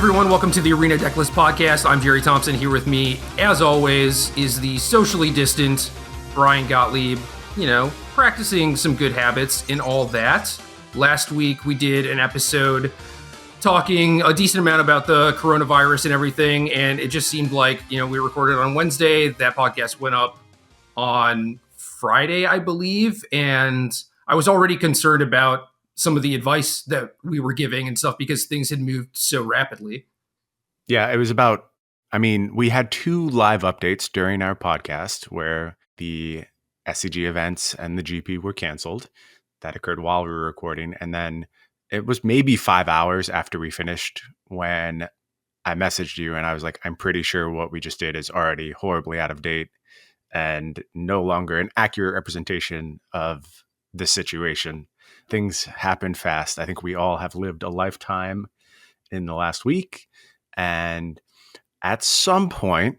everyone. Welcome to the Arena Decklist Podcast. I'm Jerry Thompson. Here with me, as always, is the socially distant Brian Gottlieb, practicing some good habits and all that. Last week, we did an episode talking a decent amount about the coronavirus and everything, and it just seemed like, we recorded on Wednesday. That podcast went up on Friday, I believe, and I was already concerned about some of the advice that we were giving and stuff because things had moved so rapidly. Yeah, it was we had two live updates during our podcast where the SCG events and the GP were canceled. That occurred while we were recording. And then it was maybe 5 hours after we finished when I messaged you and I was like, I'm pretty sure what we just did is already horribly out of date and no longer an accurate representation of the situation. Things happen fast. I think we all have lived a lifetime in the last week. And at some point,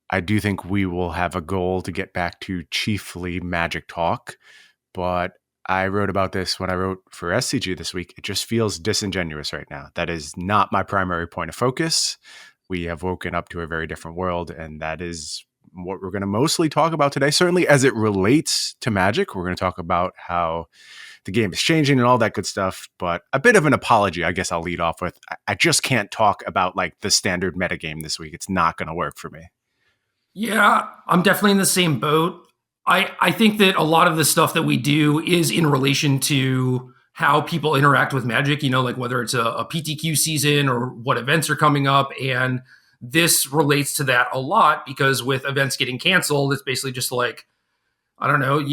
I do think we will have a goal to get back to chiefly Magic talk. But I wrote about this when I wrote for SCG this week. It just feels disingenuous right now. That is not my primary point of focus. We have woken up to a very different world, and that is what we're going to mostly talk about today. Certainly as it relates to Magic, we're going to talk about how the game is changing and all that good stuff, but a bit of an apology, I guess I'll lead off with. I just can't talk about like the standard metagame this week. It's not going to work for me. Yeah, I'm definitely in the same boat. I think that a lot of the stuff that we do is in relation to how people interact with Magic, like whether it's a PTQ season or what events are coming up. And this relates to that a lot because with events getting canceled, it's basically just like, I don't know,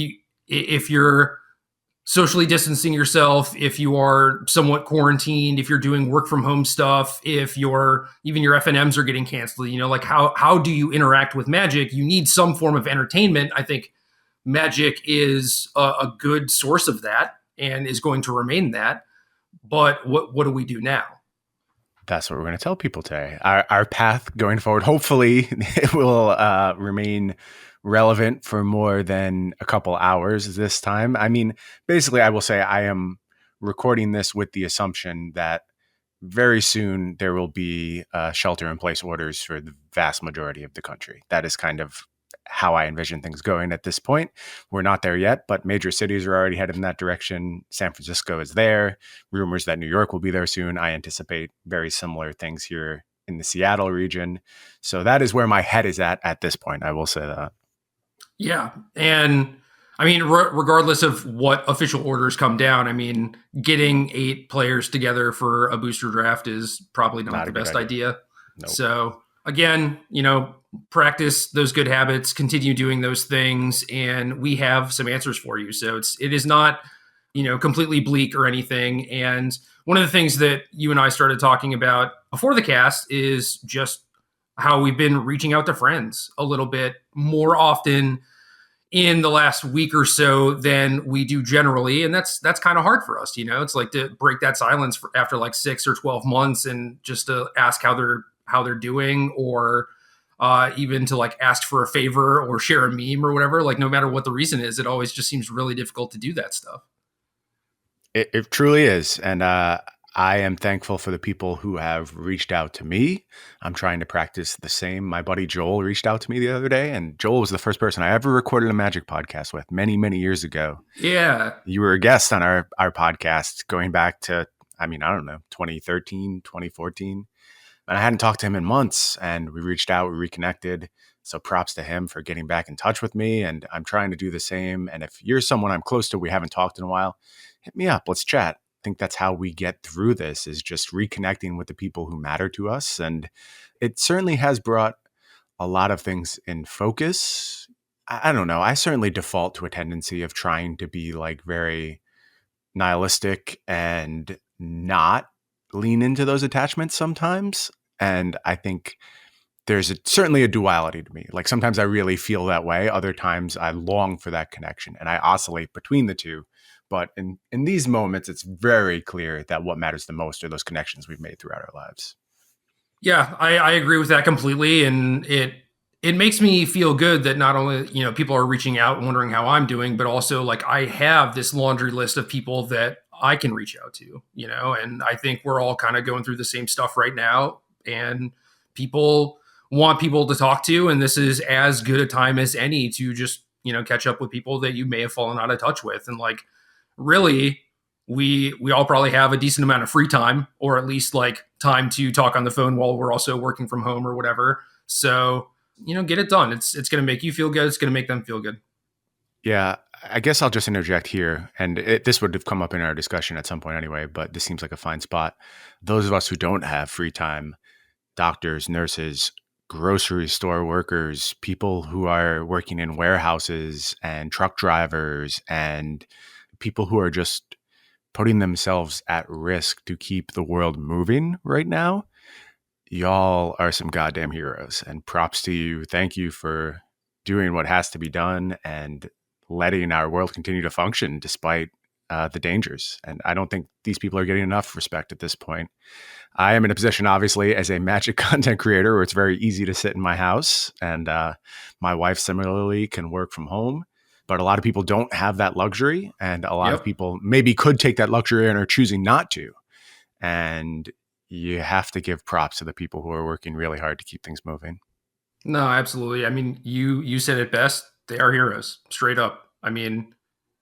if you're socially distancing yourself, if you are somewhat quarantined, if you're doing work from home stuff, if even your FNMs are getting canceled, like how do you interact with Magic? You need some form of entertainment. I think Magic is a good source of that and is going to remain that. But what do we do now? That's what we're going to tell people today. Our path going forward, hopefully it will remain relevant for more than a couple hours this time. Basically, I will say I am recording this with the assumption that very soon there will be shelter-in-place orders for the vast majority of the country. That is kind of how I envision things going at this point. We're not there yet, but major cities are already headed in that direction. San Francisco is there. Rumors that New York will be there soon. I anticipate very similar things here in the Seattle region. So that is where my head is at this point. I will say that. Yeah. And regardless of what official orders come down, getting 8 players together for a booster draft is probably not the best idea. Nope. So again, practice those good habits, continue doing those things, and we have some answers for you. So it is not, completely bleak or anything. And one of the things that you and I started talking about before the cast is just how we've been reaching out to friends a little bit more often in the last week or so than we do generally. And that's kind of hard for us. It's like to break that silence after like 6 or 12 months and just to ask how they're doing, or even to like ask for a favor or share a meme or whatever. Like no matter what the reason is, it always just seems really difficult to do that stuff. It truly is. And I am thankful for the people who have reached out to me. I'm trying to practice the same. My buddy Joel reached out to me the other day, and Joel was the first person I ever recorded a Magic podcast with many, many years ago. Yeah. You were a guest on our podcast going back to, 2013, 2014. And I hadn't talked to him in months, and we reached out, we reconnected. So props to him for getting back in touch with me. And I'm trying to do the same. And if you're someone I'm close to, we haven't talked in a while, hit me up. Let's chat. I think that's how we get through this, is just reconnecting with the people who matter to us. And it certainly has brought a lot of things in focus. I don't know. I certainly default to a tendency of trying to be like very nihilistic and not lean into those attachments sometimes. And I think there's certainly a duality to me. Like sometimes I really feel that way. Other times I long for that connection, and I oscillate between the two. But in these moments, it's very clear that what matters the most are those connections we've made throughout our lives. Yeah, I agree with that completely. And it makes me feel good that not only, people are reaching out and wondering how I'm doing, but also like I have this laundry list of people that I can reach out to, and I think we're all kind of going through the same stuff right now. and people want people to talk to, and this is as good a time as any to just, catch up with people that you may have fallen out of touch with. And like, really, we all probably have a decent amount of free time, or at least like time to talk on the phone while we're also working from home or whatever. So, get it done. It's going to make you feel good. It's going to make them feel good. Yeah, I guess I'll just interject here, and this would have come up in our discussion at some point anyway, but this seems like a fine spot. Those of us who don't have free time, doctors, nurses, grocery store workers, people who are working in warehouses and truck drivers, and people who are just putting themselves at risk to keep the world moving right now, y'all are some goddamn heroes, and props to you. Thank you for doing what has to be done and letting our world continue to function despite the dangers. And I don't think these people are getting enough respect at this point. I am in a position, obviously, as a Magic content creator where it's very easy to sit in my house, and my wife similarly can work from home. But a lot of people don't have that luxury, and a lot of people maybe could take that luxury and are choosing not to. And you have to give props to the people who are working really hard to keep things moving. No, absolutely. I mean, you said it best. They are heroes, straight up. I mean,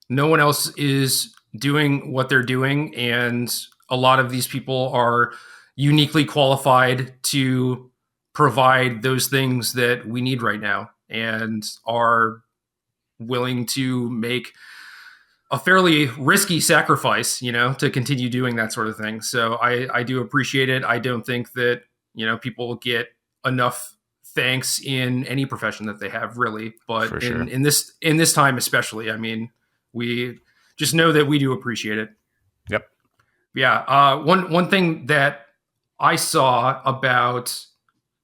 no one else is doing what they're doing, and a lot of these people are uniquely qualified to provide those things that we need right now, and are willing to make a fairly risky sacrifice, to continue doing that sort of thing. So I do appreciate it. I don't think that, people get enough thanks in any profession that they have, really, but in this time especially. I mean, we just know that we do appreciate it. Yep. Yeah. One thing that I saw about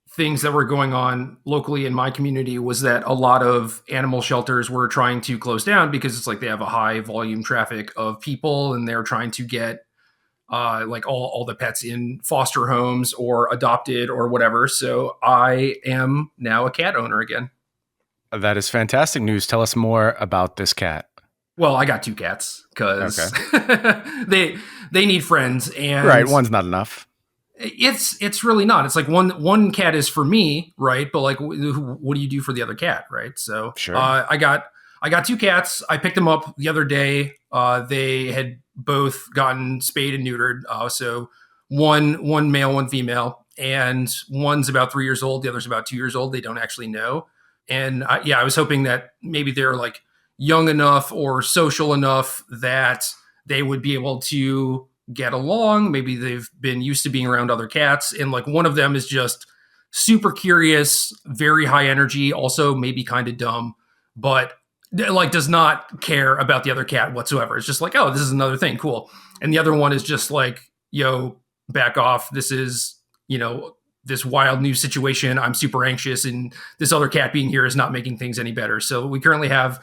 things that were going on locally in my community was that a lot of animal shelters were trying to close down because it's like they have a high volume traffic of people, and they're trying to get like all the pets in foster homes or adopted or whatever. So I am now a cat owner again. That is fantastic news. Tell us more about this cat. Well, I got 2 cats because they need friends, and right, one's not enough. It's really not. It's like one cat is for me, right? But like, what do you do for the other cat, right? So sure. I got 2 cats. I picked them up the other day. They had both gotten spayed and neutered. So one male, one female, and one's about 3 years old. The other's about 2 years old. They don't actually know. And I was hoping that maybe they're like young enough or social enough that they would be able to get along. Maybe they've been used to being around other cats. And like, one of them is just super curious, very high energy, also maybe kind of dumb, but like does not care about the other cat whatsoever. It's just like, oh, this is another thing. Cool. And the other one is just like, yo, back off. This is, this wild new situation. I'm super anxious, and this other cat being here is not making things any better. So we currently have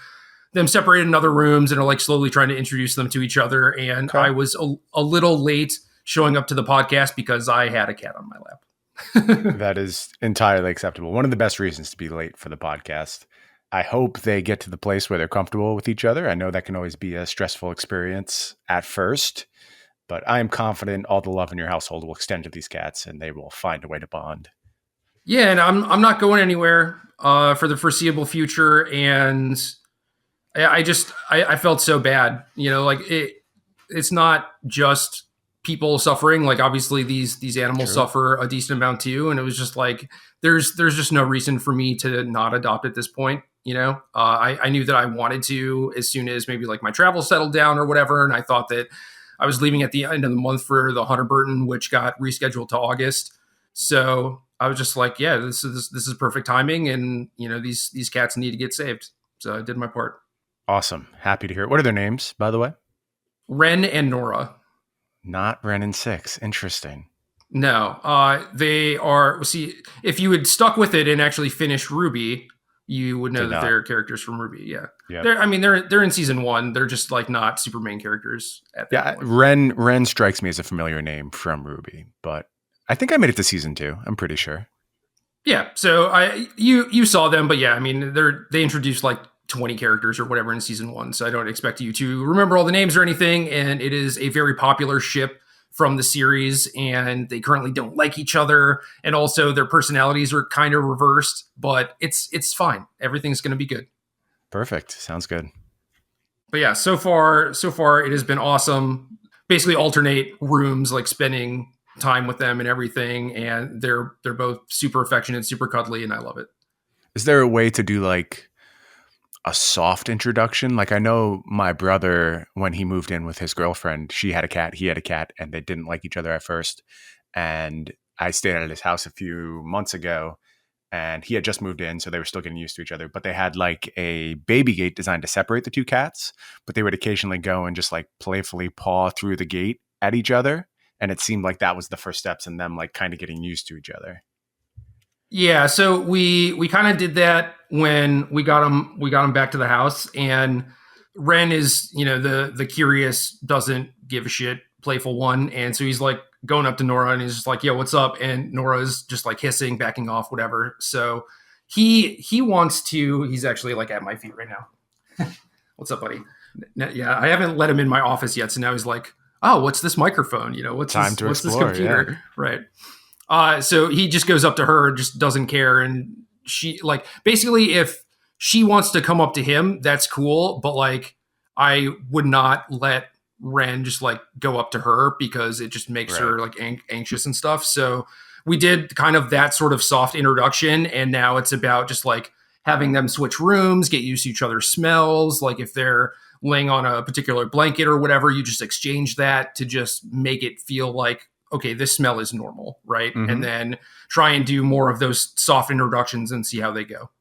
them separated in other rooms and are like slowly trying to introduce them to each other. And I was a little late showing up to the podcast because I had a cat on my lap. That is entirely acceptable. One of the best reasons to be late for the podcast. I hope they get to the place where they're comfortable with each other. I know that can always be a stressful experience at first, but I am confident all the love in your household will extend to these cats, and they will find a way to bond. Yeah, and I'm not going anywhere for the foreseeable future, and I felt so bad, like it's not just people suffering. Like, obviously these animals suffer a decent amount too. And it was just like, there's just no reason for me to not adopt at this point. I knew that I wanted to as soon as maybe like my travel settled down or whatever. And I thought that I was leaving at the end of the month for the Hunter Burton, which got rescheduled to August. So I was just like, yeah, this is perfect timing. And these cats need to get saved. So I did my part. Awesome. Happy to hear it. What are their names, by the way? Ren and Nora. Not Ren and Six. Interesting. No, they are. See, if you had stuck with it and actually finished Ruby, you would know that they're characters from Ruby. Yeah. They're in season 1. They're just like not super main characters at that point. Ren strikes me as a familiar name from Ruby, but I think I made it to season 2. I'm pretty sure. Yeah. So you saw them, but yeah, I mean, they introduced like 20 characters or whatever in season 1. So I don't expect you to remember all the names or anything. And it is a very popular ship from the series, and they currently don't like each other, and also their personalities are kind of reversed, but it's fine. Everything's going to be good. Perfect. Sounds good. But yeah, so far it has been awesome. Basically alternate rooms, like spending time with them and everything, and they're both super affectionate, super cuddly, and I love it. Is there a way to do like a soft introduction? Like I know my brother, when he moved in with his girlfriend, she had a cat, he had a cat, and they didn't like each other at first. And I stayed at his house a few months ago, and he had just moved in, so they were still getting used to each other. But they had like a baby gate designed to separate the two cats, but they would occasionally go and just like playfully paw through the gate at each other. And it seemed like that was the first steps in them like kind of getting used to each other. Yeah, so we kind of did that when we got him back to the house, and Ren is, the curious, doesn't give a shit, playful one, and so he's like going up to Nora and he's just like, "Yo, what's up?" And Nora's just like hissing, backing off, whatever. So he wants to. He's actually like at my feet right now. What's up, buddy? Yeah, I haven't let him in my office yet, so now he's like, "Oh, what's this microphone? What's this computer?" Yeah. Right. So he just goes up to her, just doesn't care. And she like, basically if she wants to come up to him, that's cool. But like, I would not let Ren just like go up to her because it just makes her like anxious and stuff. So we did kind of that sort of soft introduction. And now it's about just like having them switch rooms, get used to each other's smells. Like if they're laying on a particular blanket or whatever, you just exchange that to just make it feel like, okay, this smell is normal, right? Mm-hmm. And then try and do more of those soft introductions and see how they go.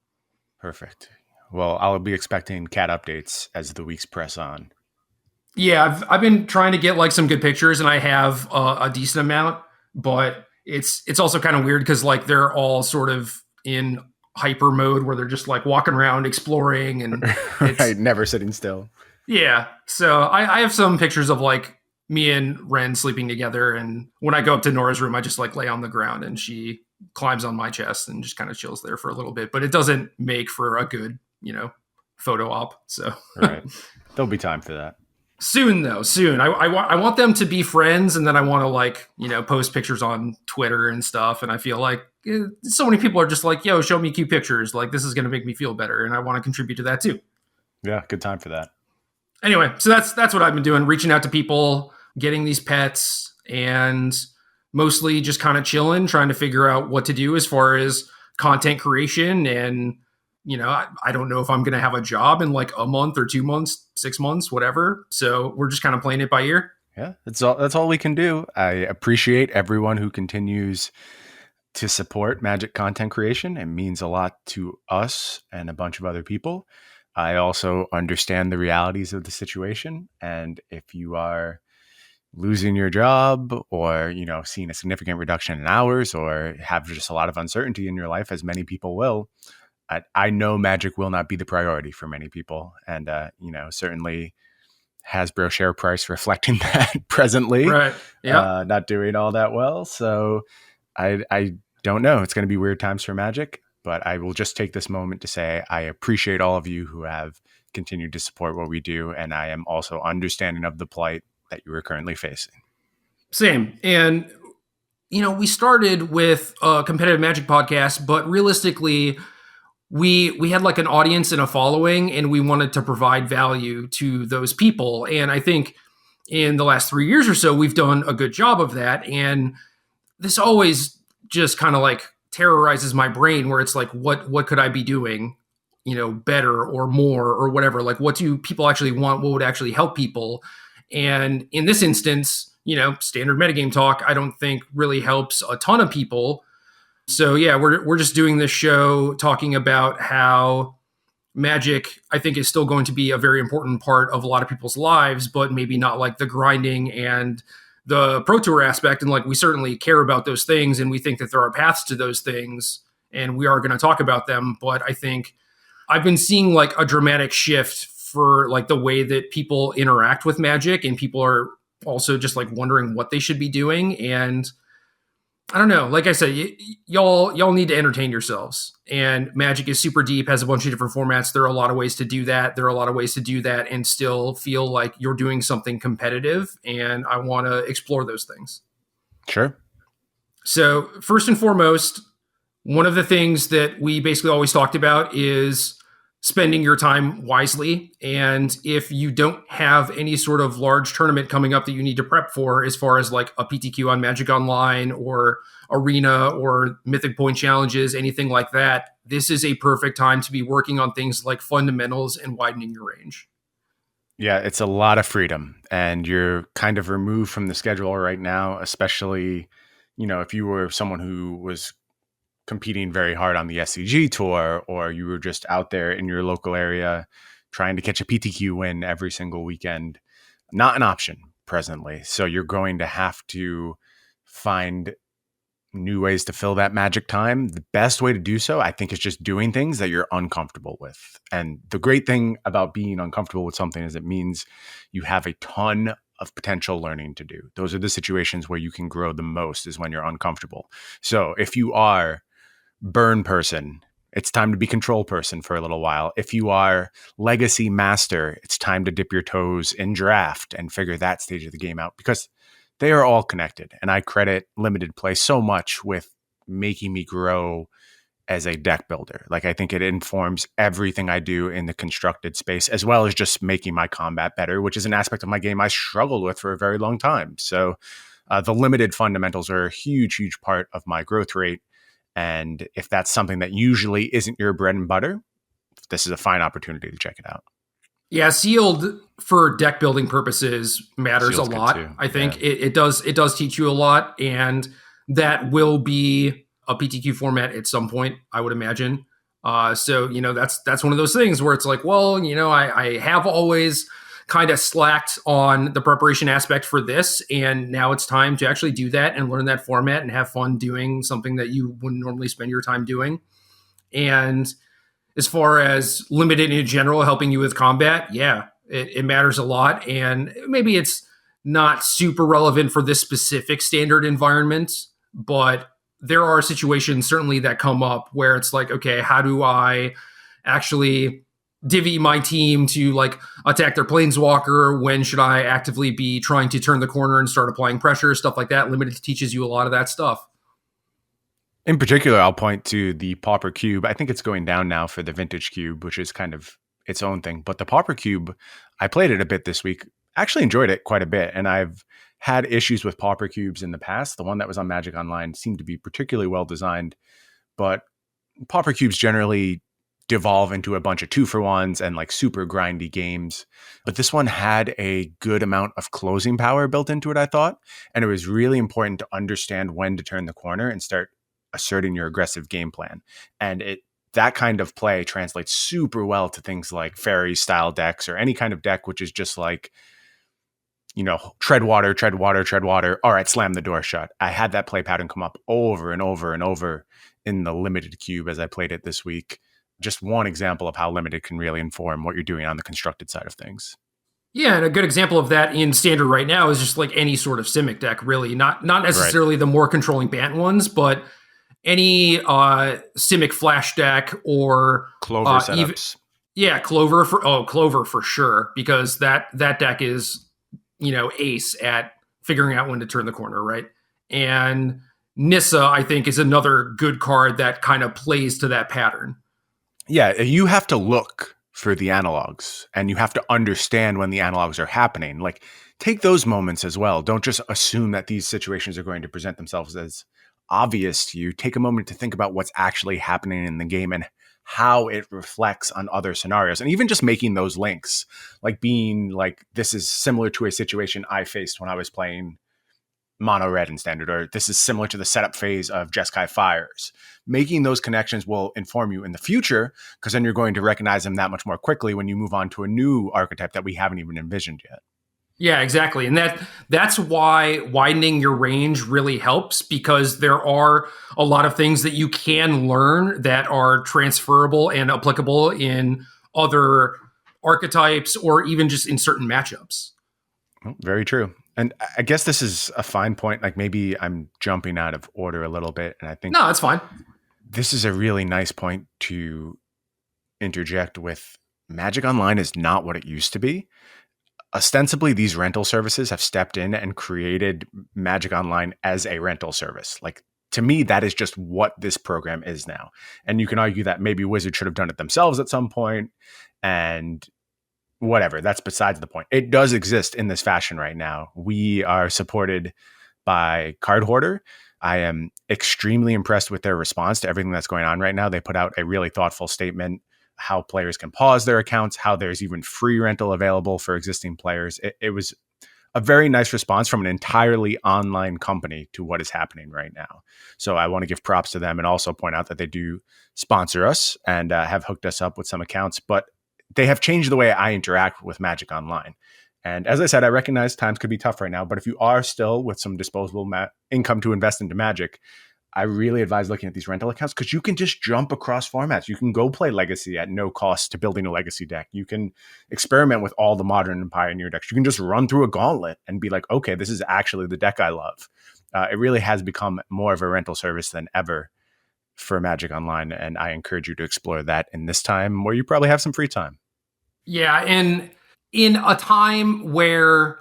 Perfect. Well, I'll be expecting cat updates as the weeks press on. Yeah, I've been trying to get like some good pictures, and I have a decent amount, but it's also kind of weird because like they're all sort of in hyper mode where they're just like walking around exploring and right, never sitting still. Yeah, so I have some pictures of like me and Ren sleeping together, and when I go up to Nora's room, I just like lay on the ground and she climbs on my chest and just kind of chills there for a little bit, but it doesn't make for a good, photo op. So right, there'll be time for that soon, though. Soon, I want them to be friends, and then I want to like post pictures on Twitter and stuff. And I feel like so many people are just like, "Yo, show me cute pictures. Like this is going to make me feel better," and I want to contribute to that too. Yeah, good time for that. Anyway, so that's what I've been doing, reaching out to people, getting these pets, and mostly just kind of chilling, trying to figure out what to do as far as content creation. And, I don't know if I'm going to have a job in like a month or 2 months, 6 months, whatever. So we're just kind of playing it by ear. Yeah, that's all we can do. I appreciate everyone who continues to support Magic content creation. It means a lot to us and a bunch of other people. I also understand the realities of the situation. And if you are losing your job or, seeing a significant reduction in hours or have just a lot of uncertainty in your life, as many people will, I know Magic will not be the priority for many people. And, certainly Hasbro share price reflecting that presently, right? Yeah. Not doing all that well. So I don't know. It's going to be weird times for Magic. But I will just take this moment to say I appreciate all of you who have continued to support what we do. And I am also understanding of the plight that you are currently facing. Same. And, we started with a competitive Magic podcast, but realistically, we had like an audience and a following, and we wanted to provide value to those people. And I think in the last 3 years or so, we've done a good job of that. And this always just kind of like terrorizes my brain, where it's like, what could I be doing, better or more or whatever? Like, what do people actually want? What would actually help people? And in this instance, standard metagame talk, I don't think really helps a ton of people. So yeah, we're just doing this show talking about how Magic, I think, is still going to be a very important part of a lot of people's lives, but maybe not like the grinding and the Pro Tour aspect. And like, we certainly care about those things, and we think that there are paths to those things, and we are going to talk about them. But I think I've been seeing like a dramatic shift for like the way that people interact with Magic, and people are also just like wondering what they should be doing. And I don't know. Like I said, y'all need to entertain yourselves. And Magic is super deep, has a bunch of different formats. There are a lot of ways to do that. There are a lot of ways to do that and still feel like you're doing something competitive. And I want to explore those things. Sure. So first and foremost, one of the things that we basically always talked about is spending your time wisely. And if you don't have any sort of large tournament coming up that you need to prep for, as far as like a PTQ on Magic Online or Arena or Mythic Point challenges, anything like that, this is a perfect time to be working on things like fundamentals and widening your range. Yeah, it's a lot of freedom, and you're kind of removed from the schedule right now, especially, if you were someone who was competing very hard on the SCG tour, or you were just out there in your local area trying to catch a PTQ win every single weekend. Not an option presently. So you're going to have to find new ways to fill that magic time. The best way to do so, I think, is just doing things that you're uncomfortable with. And the great thing about being uncomfortable with something is it means you have a ton of potential learning to do. Those are the situations where you can grow the most, is when you're uncomfortable. So if you are burn person, it's time to be control person for a little while. If you are legacy master, it's time to dip your toes in draft and figure that stage of the game out, because they are all connected. And I credit limited play so much with making me grow as a deck builder. Like, I think it informs everything I do in the constructed space, as well as just making my combat better, which is an aspect of my game I struggled with for a very long time. So the limited fundamentals are a huge, huge part of my growth rate. And if that's something that usually isn't your bread and butter, this is a fine opportunity to check it out. Yeah, sealed for deck building purposes matters Sealed's a lot. I think it does teach you a lot, and that will be a PTQ format at some point, I would imagine. So that's one of those things where it's like, well, I have always kind of slacked on the preparation aspect for this, and now it's time to actually do that and learn that format and have fun doing something that you wouldn't normally spend your time doing. And as far as limited in general helping you with combat, yeah, it matters a lot. And maybe it's not super relevant for this specific standard environment, but there are situations certainly that come up where it's like, okay, how do I actually divvy my team to like attack their planeswalker? When should I actively be trying to turn the corner and start applying pressure? Stuff like that. Limited teaches you a lot of that stuff. In particular, I'll point to the Pauper Cube. I think it's going down now for the Vintage Cube, which is kind of its own thing. But the Pauper Cube, I played it a bit this week. Actually enjoyed it quite a bit. And I've had issues with Pauper Cubes in the past. The one that was on Magic Online seemed to be particularly well designed. But Pauper Cubes generally devolve into a bunch of 2-for-1s and like super grindy games. But this one had a good amount of closing power built into it, I thought. And it was really important to understand when to turn the corner and start asserting your aggressive game plan. And that kind of play translates super well to things like fairy style decks, or any kind of deck which is just like, tread water, tread water, tread water. All right, slam the door shut. I had that play pattern come up over and over and over in the limited cube as I played it this week. Just one example of how limited can really inform what you're doing on the constructed side of things. Yeah, and a good example of that in standard right now is just like any sort of Simic deck, really. Not necessarily the more controlling Bant ones, but any Simic Flash deck or Clover setups. Clover for sure, because that deck is, ace at figuring out when to turn the corner, right? And Nissa, I think, is another good card that kind of plays to that pattern. Yeah, you have to look for the analogs, and you have to understand when the analogs are happening. Like, take those moments as well. Don't just assume that these situations are going to present themselves as obvious to you. Take a moment to think about what's actually happening in the game and how it reflects on other scenarios. And even just making those links, like being like, this is similar to a situation I faced when I was playing mono red in standard, or this is similar to the setup phase of Jeskai Fires. Making those connections will inform you in the future, because then you're going to recognize them that much more quickly when you move on to a new archetype that we haven't even envisioned yet. Yeah, exactly. And that's why widening your range really helps, because there are a lot of things that you can learn that are transferable and applicable in other archetypes or even just in certain matchups. Very true. And I guess this is a fine point. Like maybe I'm jumping out of order a little bit. And I think No, that's fine. this is a really nice point to interject with. Magic Online is not what it used to be. Ostensibly, these rental services have stepped in and created Magic Online as a rental service. Like, to me, that is just what this program is now. And you can argue that maybe Wizards should have done it themselves at some point, and whatever. That's besides the point. It does exist in this fashion right now. We are supported by Card Hoarder. I am extremely impressed with their response to everything that's going on right now. They put out a really thoughtful statement, how players can pause their accounts, how there's even free rental available for existing players. It was a very nice response from an entirely online company to what is happening right now. So I want to give props to them and also point out that they do sponsor us and have hooked us up with some accounts, but they have changed the way I interact with Magic Online. And as I said, I recognize times could be tough right now, but if you are still with some disposable income to invest into Magic, I really advise looking at these rental accounts because you can just jump across formats. You can go play Legacy at no cost to building a Legacy deck. You can experiment with all the Modern and Pioneer decks. You can just run through a gauntlet and be like, okay, this is actually the deck I love. It really has become more of a rental service than ever for Magic Online, and I encourage you to explore that in this time where you probably have some free time. Yeah, and in a time where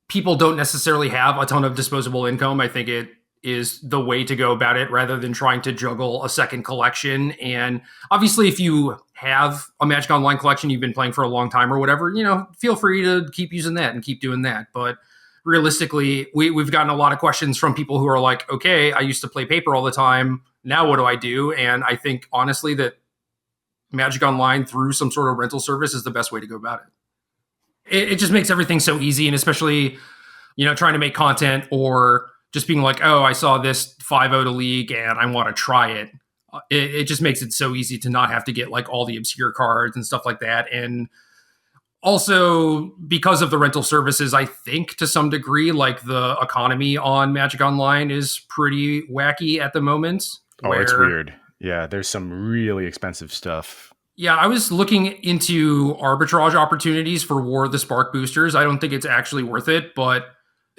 people don't necessarily have a ton of disposable income, I think it is the way to go about it rather than trying to juggle a second collection. And obviously, if you have a Magic Online collection you've been playing for a long time or whatever, feel free to keep using that and keep doing that. But realistically, we've gotten a lot of questions from people who are like, okay, I used to play paper all the time. Now what do I do? And I think honestly that Magic Online through some sort of rental service is the best way to go about it. It just makes everything so easy, and especially, trying to make content or just being like, oh, I saw this 5-0 to League and I want to try it. It just makes it so easy to not have to get like all the obscure cards and stuff like that. And also because of the rental services, I think to some degree, like the economy on Magic Online is pretty wacky at the moment. Oh, it's weird. Yeah, there's some really expensive stuff. Yeah, I was looking into arbitrage opportunities for War of the Spark boosters. I don't think it's actually worth it, but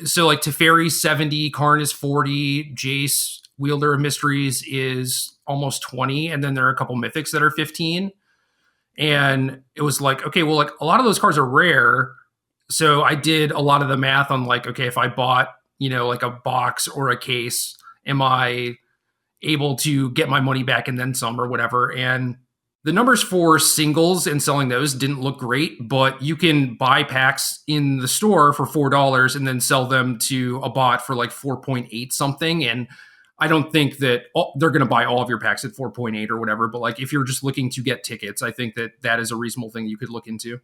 so like Teferi 70, Karn is 40, Jace, Wielder of Mysteries is almost 20, and then there are a couple mythics that are 15. And it was like, okay, well, like a lot of those cards are rare. So I did a lot of the math on like, okay, if I bought, like a box or a case, am I able to get my money back and then some or whatever? And the numbers for singles and selling those didn't look great, but you can buy packs in the store for $4 and then sell them to a bot for like 4.8 something. And I don't think that they're going to buy all of your packs at 4.8 or whatever. But like if you're just looking to get tickets, I think that is a reasonable thing you could look into.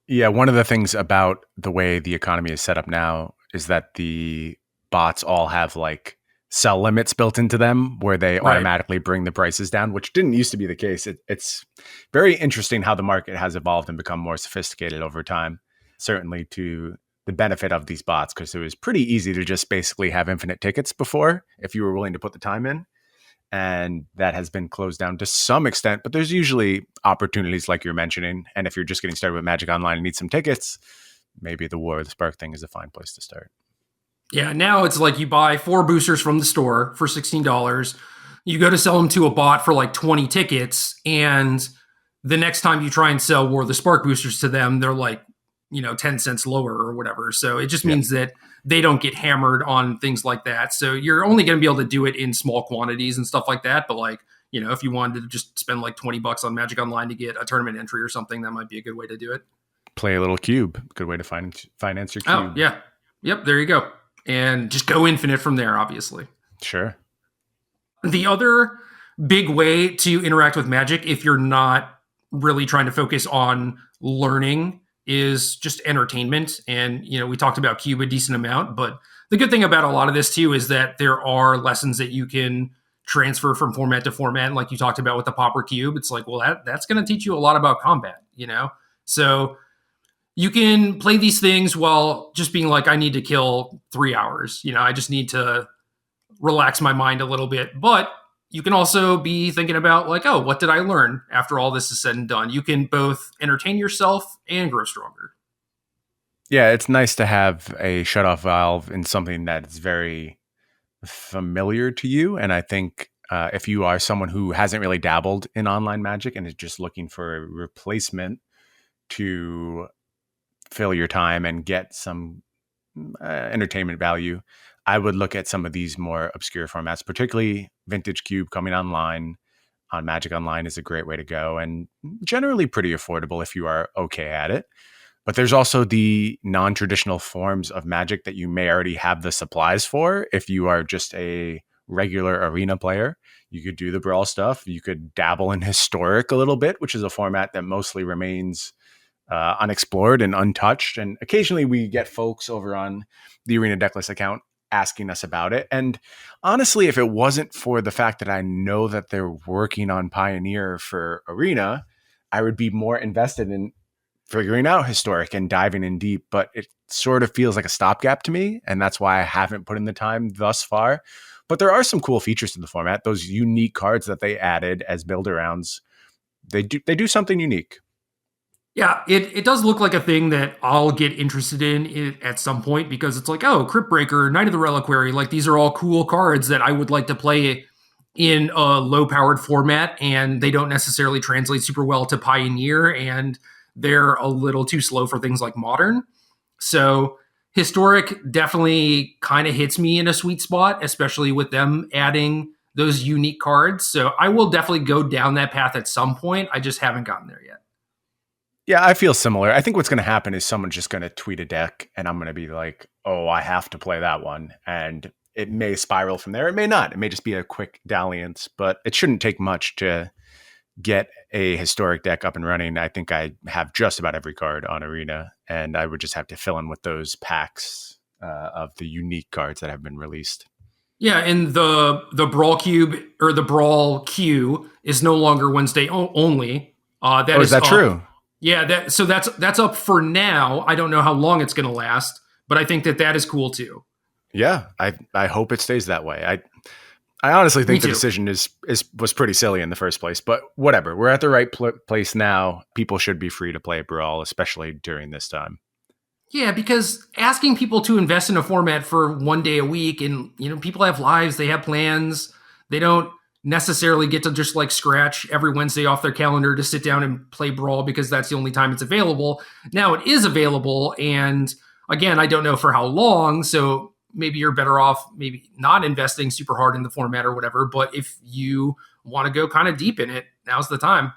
Yeah, one of the things about the way the economy is set up now is that the bots all have like sell limits built into them where they automatically bring the prices down, which didn't used to be the case. It's very interesting how the market has evolved and become more sophisticated over time, certainly to the benefit of these bots, because it was pretty easy to just basically have infinite tickets before if you were willing to put the time in. And that has been closed down to some extent, but there's usually opportunities like you're mentioning. And if you're just getting started with Magic Online and need some tickets, maybe the War of the Spark thing is a fine place to start. Yeah, now it's like you buy 4 boosters from the store for $16. You go to sell them to a bot for like 20 tickets. And the next time you try and sell War of the Spark boosters to them, they're like, 10 cents lower or whatever. So it just means that they don't get hammered on things like that. So you're only going to be able to do it in small quantities and stuff like that. But like, if you wanted to just spend like $20 on Magic Online to get a tournament entry or something, that might be a good way to do it. Play a little cube. Good way to finance your cube. Oh, yeah. Yep, there you go. And just go infinite from there, obviously. Sure. The other big way to interact with Magic, if you're not really trying to focus on learning, is just entertainment. And, we talked about Cube a decent amount, but the good thing about a lot of this too is that there are lessons that you can transfer from format to format. And like you talked about with the Pauper Cube, it's like, well, that's going to teach you a lot about combat, So you can play these things while just being like, I need to kill 3 hours. I just need to relax my mind a little bit. But you can also be thinking about like, oh, what did I learn after all this is said and done? You can both entertain yourself and grow stronger. Yeah, it's nice to have a shut-off valve in something that's very familiar to you. And I think if you are someone who hasn't really dabbled in online Magic and is just looking for a replacement to fill your time and get some entertainment value, I would look at some of these more obscure formats, particularly Vintage Cube coming online on Magic Online is a great way to go, and generally pretty affordable if you are okay at it. But there's also the non-traditional forms of Magic that you may already have the supplies for. If you are just a regular arena player, you could do the Brawl stuff. You could dabble in Historic a little bit, which is a format that mostly remains unexplored and untouched. And occasionally we get folks over on the Arena Decklist account asking us about it. And honestly, if it wasn't for the fact that I know that they're working on Pioneer for Arena, I would be more invested in figuring out Historic and diving in deep. But it sort of feels like a stopgap to me. And that's why I haven't put in the time thus far. But there are some cool features to the format. Those unique cards that they added as build-arounds, they do something unique. Yeah, it does look like a thing that I'll get interested in at some point because it's like, oh, Crypt Breaker, Knight of the Reliquary, like these are all cool cards that I would like to play in a low powered format, and they don't necessarily translate super well to Pioneer, and they're a little too slow for things like Modern. So Historic definitely kind of hits me in a sweet spot, especially with them adding those unique cards. So I will definitely go down that path at some point. I just haven't gotten there yet. Yeah, I feel similar. I think what's going to happen is someone's just going to tweet a deck and I'm going to be like, oh, I have to play that one. And it may spiral from there. It may not. It may just be a quick dalliance, but it shouldn't take much to get a Historic deck up and running. I think I have just about every card on Arena, and I would just have to fill in with those packs of the unique cards that have been released. Yeah, and the Brawl Cube or the Brawl Q is no longer Wednesday only. That Is is that up. true? Yeah, that's up for now. I don't know how long it's going to last, but I think that is cool too. Yeah, I hope it stays that way. I honestly think the decision was pretty silly in the first place, but whatever. We're at the right place now. People should be free to play Brawl, especially during this time. Yeah, because asking people to invest in a format for 1 day a week, and people have lives, they have plans, they don't necessarily get to just like scratch every Wednesday off their calendar to sit down and play Brawl because that's the only time it's available. Now it is available, and again, I don't know for how long, so maybe you're better off maybe not investing super hard in the format or whatever, but if you want to go kind of deep in it, now's the time.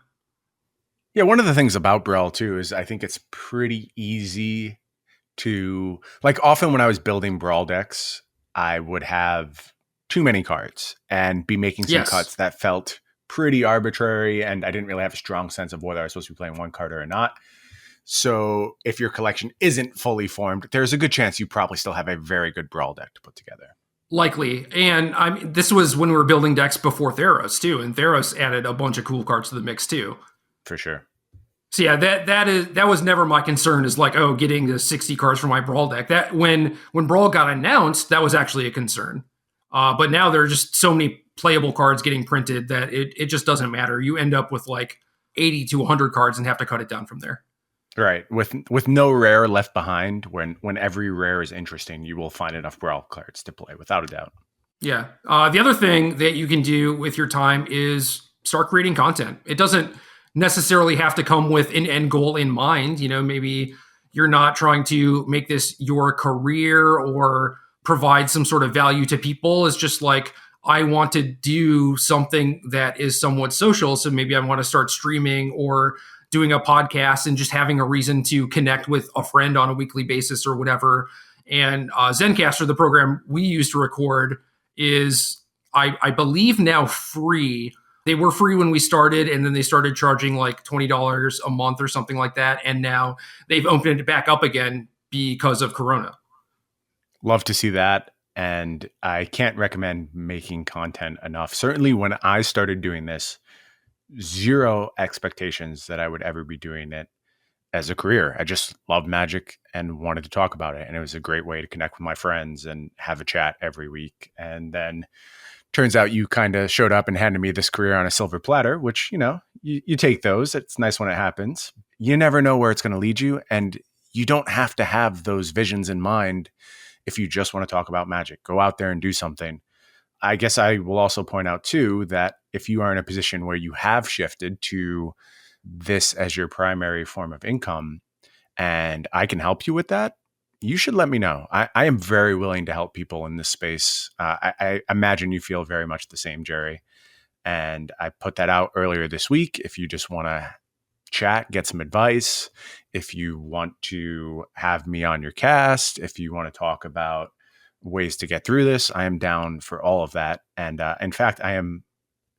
Yeah, one of the things about Brawl too is I think it's pretty easy to, like, often when I was building Brawl decks, I would have too many cards and be making some cuts that felt pretty arbitrary, and I didn't really have a strong sense of whether I was supposed to be playing one card or not. So if your collection isn't fully formed, there's a good chance you probably still have a very good Brawl deck to put together. Likely. And this was when we were building decks before Theros too, and Theros added a bunch of cool cards to the mix too. For sure. So yeah, that was never my concern, is like, oh, getting the 60 cards for my Brawl deck. That when Brawl got announced, that was actually a concern. But now there are just so many playable cards getting printed that it just doesn't matter. You end up with like 80 to 100 cards and have to cut it down from there. Right. With no rare left behind, when every rare is interesting, you will find enough Brawl cards to play, without a doubt. Yeah. The other thing that you can do with your time is start creating content. It doesn't necessarily have to come with an end goal in mind. Maybe you're not trying to make this your career or provide some sort of value to people. It's just like, I want to do something that is somewhat social. So maybe I want to start streaming or doing a podcast and just having a reason to connect with a friend on a weekly basis or whatever. And Zencaster, the program we use to record, is, I believe, now free. They were free when we started, and then they started charging like $20 a month or something like that. And now they've opened it back up again because of Corona. Love to see that. And I can't recommend making content enough. Certainly when I started doing this, zero expectations that I would ever be doing it as a career. I just loved Magic and wanted to talk about it. And it was a great way to connect with my friends and have a chat every week. And then turns out you kind of showed up and handed me this career on a silver platter, which, you take those. It's nice when it happens. You never know where it's going to lead you. And you don't have to have those visions in mind if you just want to talk about Magic. Go out there and do something. I guess I will also point out too that if you are in a position where you have shifted to this as your primary form of income and I can help you with that, you should let me know. I am very willing to help people in this space. I imagine you feel very much the same, Gerry. And I put that out earlier this week. If you just want to chat, get some advice, if you want to have me on your cast, if you want to talk about ways to get through this, I am down for all of that. And in fact, I am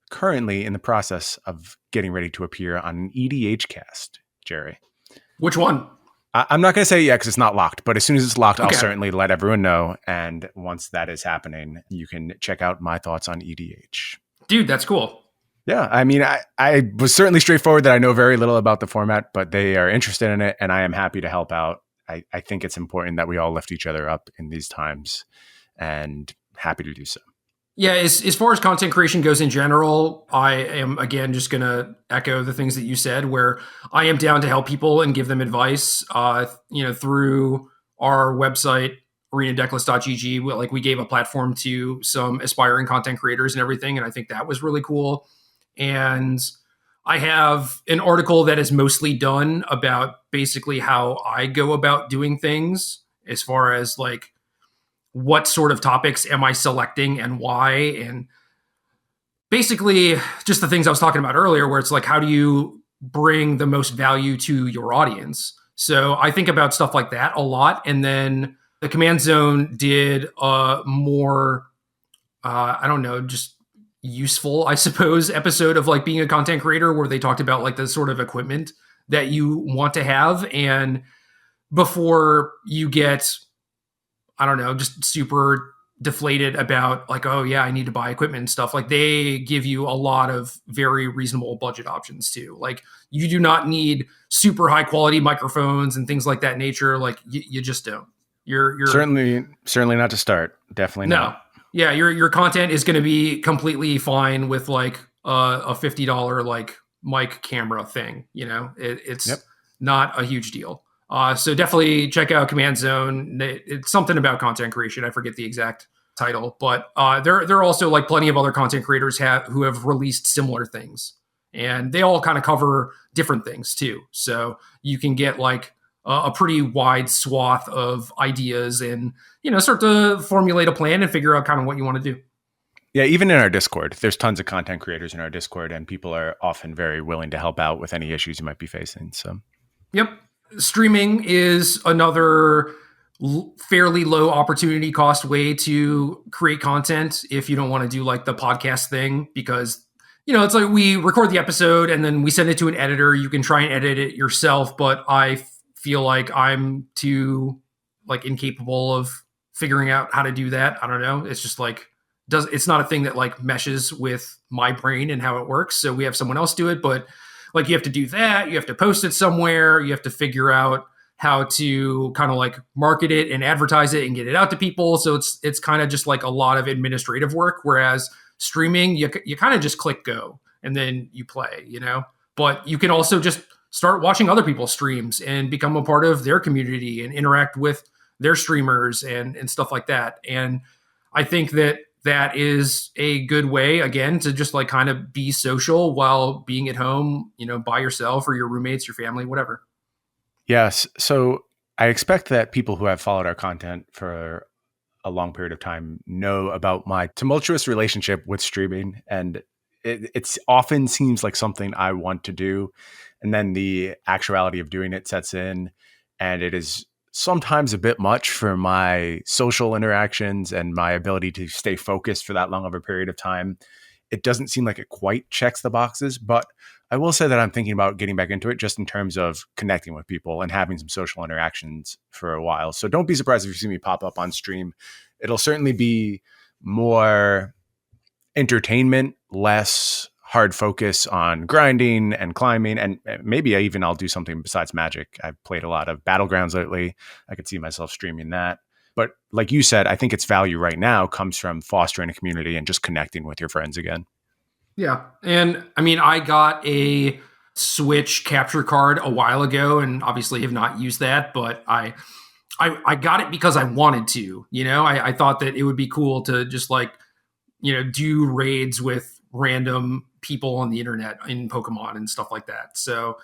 currently in the process of getting ready to appear on an EDH cast, Gerry. Which one? I'm not going to say yet because it's not locked, but as soon as it's locked, Okay. I'll certainly let everyone know. And once that is happening, you can check out my thoughts on EDH. Dude, that's cool. Yeah, I mean, I was certainly straightforward that I know very little about the format, but they are interested in it, and I am happy to help out. I think it's important that we all lift each other up in these times, and happy to do so. Yeah, as far as content creation goes in general, I am, again, just going to echo the things that you said, where I am down to help people and give them advice, through our website, arenadecklist.gg. Like, we gave a platform to some aspiring content creators and everything, and I think that was really cool. And I have an article that is mostly done about basically how I go about doing things, as far as like, what sort of topics am I selecting and why? And basically just the things I was talking about earlier, where it's like, how do you bring the most value to your audience? So I think about stuff like that a lot. And then the Command Zone did a more, just useful, I suppose, episode of like being a content creator, where they talked about like the sort of equipment that you want to have. And before you get, just super deflated about like, oh yeah, I need to buy equipment and stuff. Like, they give you a lot of very reasonable budget options too. Like, you do not need super high quality microphones and things like that nature. Like, you just don't. You're certainly not to start. Definitely no. not. Yeah, your content is going to be completely fine with like a $50 like mic camera thing. It's not a huge deal. So definitely check out Command Zone. It's something about content creation. I forget the exact title, but there are also like plenty of other content creators who have released similar things, and they all kind of cover different things too. So you can get like a pretty wide swath of ideas and, start to formulate a plan and figure out kind of what you want to do. Yeah, even in our Discord, there's tons of content creators in our Discord, and people are often very willing to help out with any issues you might be facing. So, yep. Streaming is another fairly low opportunity cost way to create content if you don't want to do like the podcast thing, because it's like we record the episode and then we send it to an editor. You can try and edit it yourself, but I feel like I'm too like incapable of figuring out how to do that. I don't know. It's just like it's not a thing that like meshes with my brain and how it works. So we have someone else do it, but like, you have to do that. You have to post it somewhere. You have to figure out how to kind of like market it and advertise it and get it out to people. So it's kind of just like a lot of administrative work. Whereas streaming, you kind of just click go and then you play, but you can also just start watching other people's streams and become a part of their community and interact with their streamers and stuff like that. And I think that is a good way, again, to just like kind of be social while being at home, by yourself or your roommates, your family, whatever. Yes. So I expect that people who have followed our content for a long period of time know about my tumultuous relationship with streaming. And it often seems like something I want to do. And then the actuality of doing it sets in, and it is sometimes a bit much for my social interactions and my ability to stay focused for that long of a period of time. It doesn't seem like it quite checks the boxes, but I will say that I'm thinking about getting back into it just in terms of connecting with people and having some social interactions for a while. So don't be surprised if you see me pop up on stream. It'll certainly be more entertainment, less hard focus on grinding and climbing, and maybe I'll do something besides Magic. I've played a lot of Battlegrounds lately. I could see myself streaming that. But like you said, I think its value right now comes from fostering a community and just connecting with your friends again. Yeah. And I mean, I got a Switch capture card a while ago, and obviously have not used that, but I got it because I wanted to. I thought that it would be cool to just like do raids with random people on the internet in Pokemon and stuff like that. So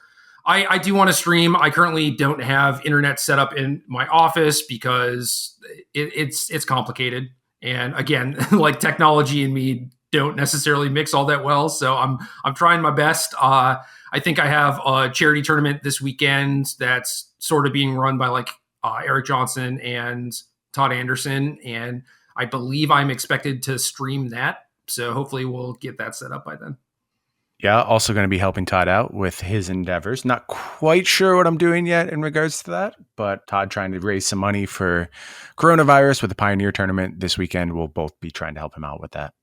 I do want to stream. I currently don't have internet set up in my office because it's complicated. And again, like technology and me don't necessarily mix all that well. So I'm trying my best. I think I have a charity tournament this weekend that's sort of being run by like Eric Johnson and Todd Anderson, and I believe I'm expected to stream that. So hopefully we'll get that set up by then. Yeah, also going to be helping Todd out with his endeavors. Not quite sure what I'm doing yet in regards to that, but Todd trying to raise some money for coronavirus with the Pioneer Tournament this weekend. We'll both be trying to help him out with that.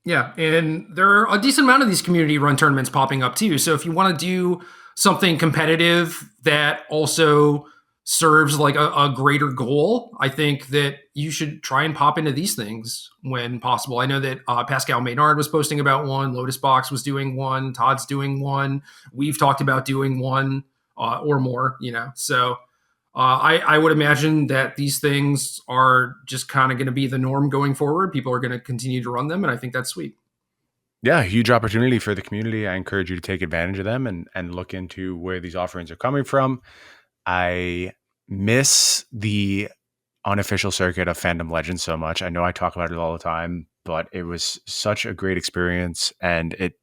Yeah, and there are a decent amount of these community-run tournaments popping up too. So if you want to do something competitive that also serves like a greater goal, I think that you should try and pop into these things when possible. I know that Pascal Maynard was posting about one, Lotus Box was doing one, Todd's doing one. We've talked about doing one or more, So I would imagine that these things are just kind of going to be the norm going forward. People are going to continue to run them, and I think that's sweet. Yeah, huge opportunity for the community. I encourage you to take advantage of them and look into where these offerings are coming from. I miss the unofficial circuit of Fandom Legends so much. I know I talk about it all the time, but it was such a great experience, and it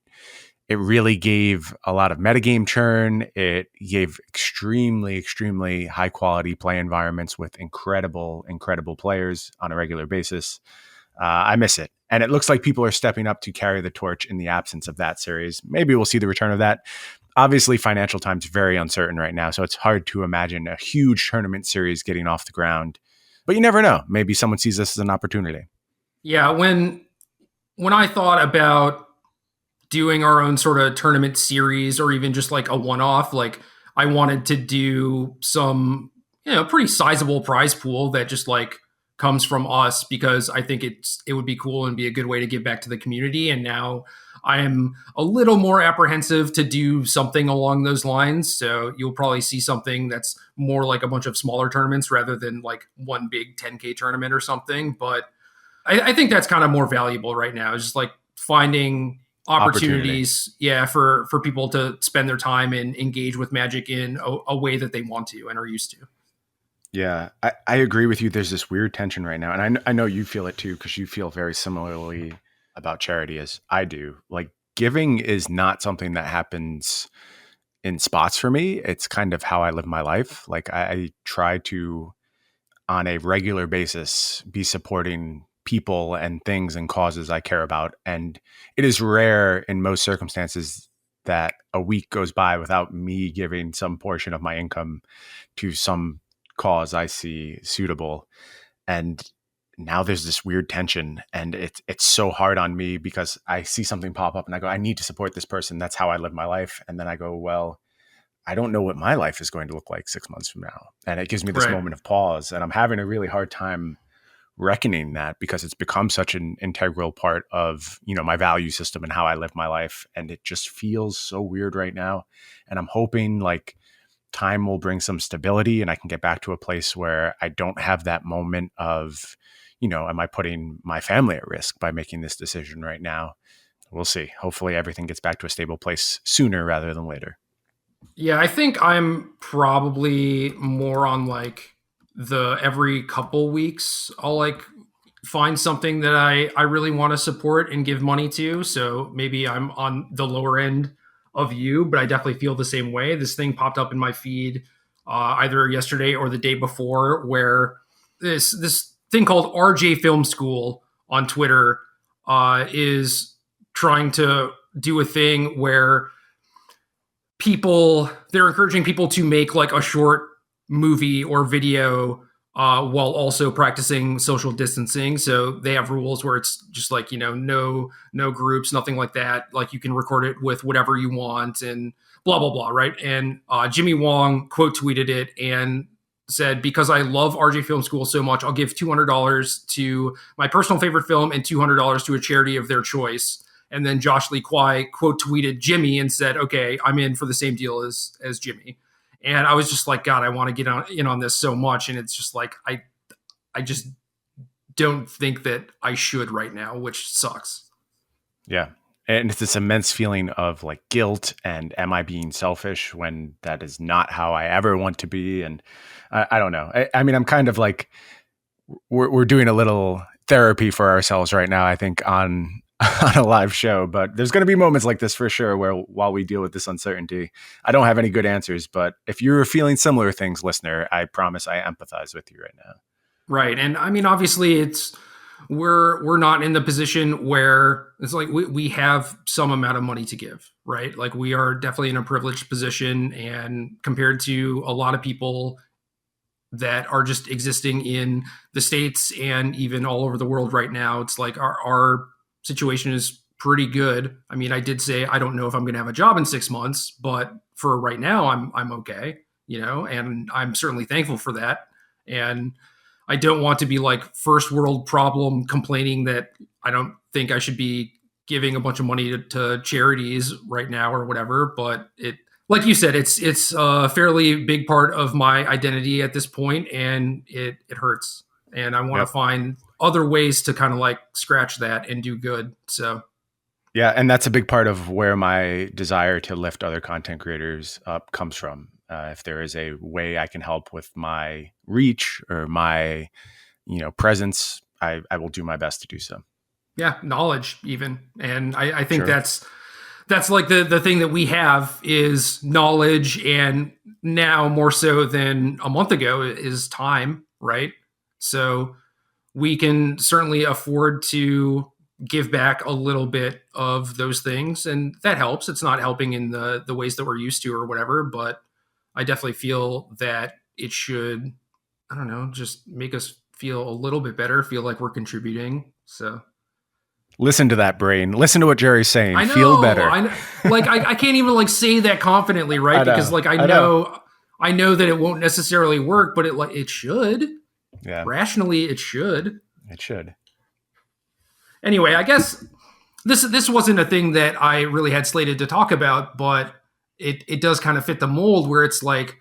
really gave a lot of metagame churn. It gave extremely, extremely high quality play environments with incredible, incredible players on a regular basis. I miss it. And it looks like people are stepping up to carry the torch in the absence of that series. Maybe we'll see the return of that. Obviously, financial times very uncertain right now, so it's hard to imagine a huge tournament series getting off the ground. But you never know. Maybe someone sees this as an opportunity. Yeah, when I thought about doing our own sort of tournament series or even just like a one-off, like I wanted to do some, pretty sizable prize pool that just like comes from us, because I think it would be cool and be a good way to give back to the community. And now I am a little more apprehensive to do something along those lines. So you'll probably see something that's more like a bunch of smaller tournaments rather than like one big 10K tournament or something. But I think that's kind of more valuable right now. It's just like finding opportunities, for people to spend their time and engage with Magic in a way that they want to and are used to. Yeah, I agree with you. There's this weird tension right now. And I know you feel it too, because you feel very similarly about charity as I do. Like, giving is not something that happens in spots for me. It's kind of how I live my life. Like, I try to, on a regular basis, be supporting people and things and causes I care about. And it is rare in most circumstances that a week goes by without me giving some portion of my income to some cause I see suitable. And now there's this weird tension, and it's so hard on me because I see something pop up and I go, I need to support this person. That's how I live my life. And then I go, well, I don't know what my life is going to look like 6 months from now. And it gives me this moment of pause, and I'm having a really hard time reckoning that, because it's become such an integral part of, my value system and how I live my life. And it just feels so weird right now. And I'm hoping like time will bring some stability and I can get back to a place where I don't have that moment of, am I putting my family at risk by making this decision right now? We'll see. Hopefully everything gets back to a stable place sooner rather than later. Yeah, I think I'm probably more on like the every couple weeks I'll like find something that I really want to support and give money to. So maybe I'm on the lower end of you, but I definitely feel the same way. This thing popped up in my feed either yesterday or the day before, where this thing called RJ Film School on Twitter is trying to do a thing where they're encouraging people to make like a short movie or video while also practicing social distancing. So they have rules where it's just like, no groups, nothing like that. Like you can record it with whatever you want and blah, blah, blah. Right. And Jimmy Wong quote tweeted it and said, because I love RJ Film School so much, I'll give $200 to my personal favorite film and $200 to a charity of their choice. And then Josh Lee Kwai quote tweeted Jimmy and said, okay, I'm in for the same deal as Jimmy. And I was just like, God, I want to get in on this so much. And it's just like, I just don't think that I should right now, which sucks. Yeah. And it's this immense feeling of like guilt and am I being selfish when that is not how I ever want to be? And I don't know. I mean, I'm kind of like, we're doing a little therapy for ourselves right now, I think, on a live show, but there's going to be moments like this for sure where while we deal with this uncertainty, I don't have any good answers, but if you're feeling similar things, listener, I promise I empathize with you right now. Right. And I mean, obviously we're not in the position where it's like we have some amount of money to give, right? Like we are definitely in a privileged position, and compared to a lot of people that are just existing in the States and even all over the world right now, it's like our situation is pretty good. I mean, I did say I don't know if I'm going to have a job in 6 months, but for right now, I'm okay, and I'm certainly thankful for that. And I don't want to be like first world problem complaining that I don't think I should be giving a bunch of money to charities right now or whatever. But like you said, it's a fairly big part of my identity at this point, and it hurts. And I want to find other ways to kind of like scratch that and do good. So. Yeah, and that's a big part of where my desire to lift other content creators up comes from. If there is a way I can help with my reach or my, presence, I will do my best to do so. Yeah, knowledge even, and I think that's like the thing that we have is knowledge, and now more so than a month ago is time, right? So we can certainly afford to give back a little bit of those things, and that helps. It's not helping in the ways that we're used to or whatever, but I definitely feel that it should, I don't know, just make us feel a little bit better, feel like we're contributing. So listen to that brain. Listen to what Gerry's saying. I know, feel better. I can't even like say that confidently, right? Because like I know that it won't necessarily work, but it should. Yeah. Rationally, it should. It should. Anyway, I guess this wasn't a thing that I really had slated to talk about, but it does kind of fit the mold where it's like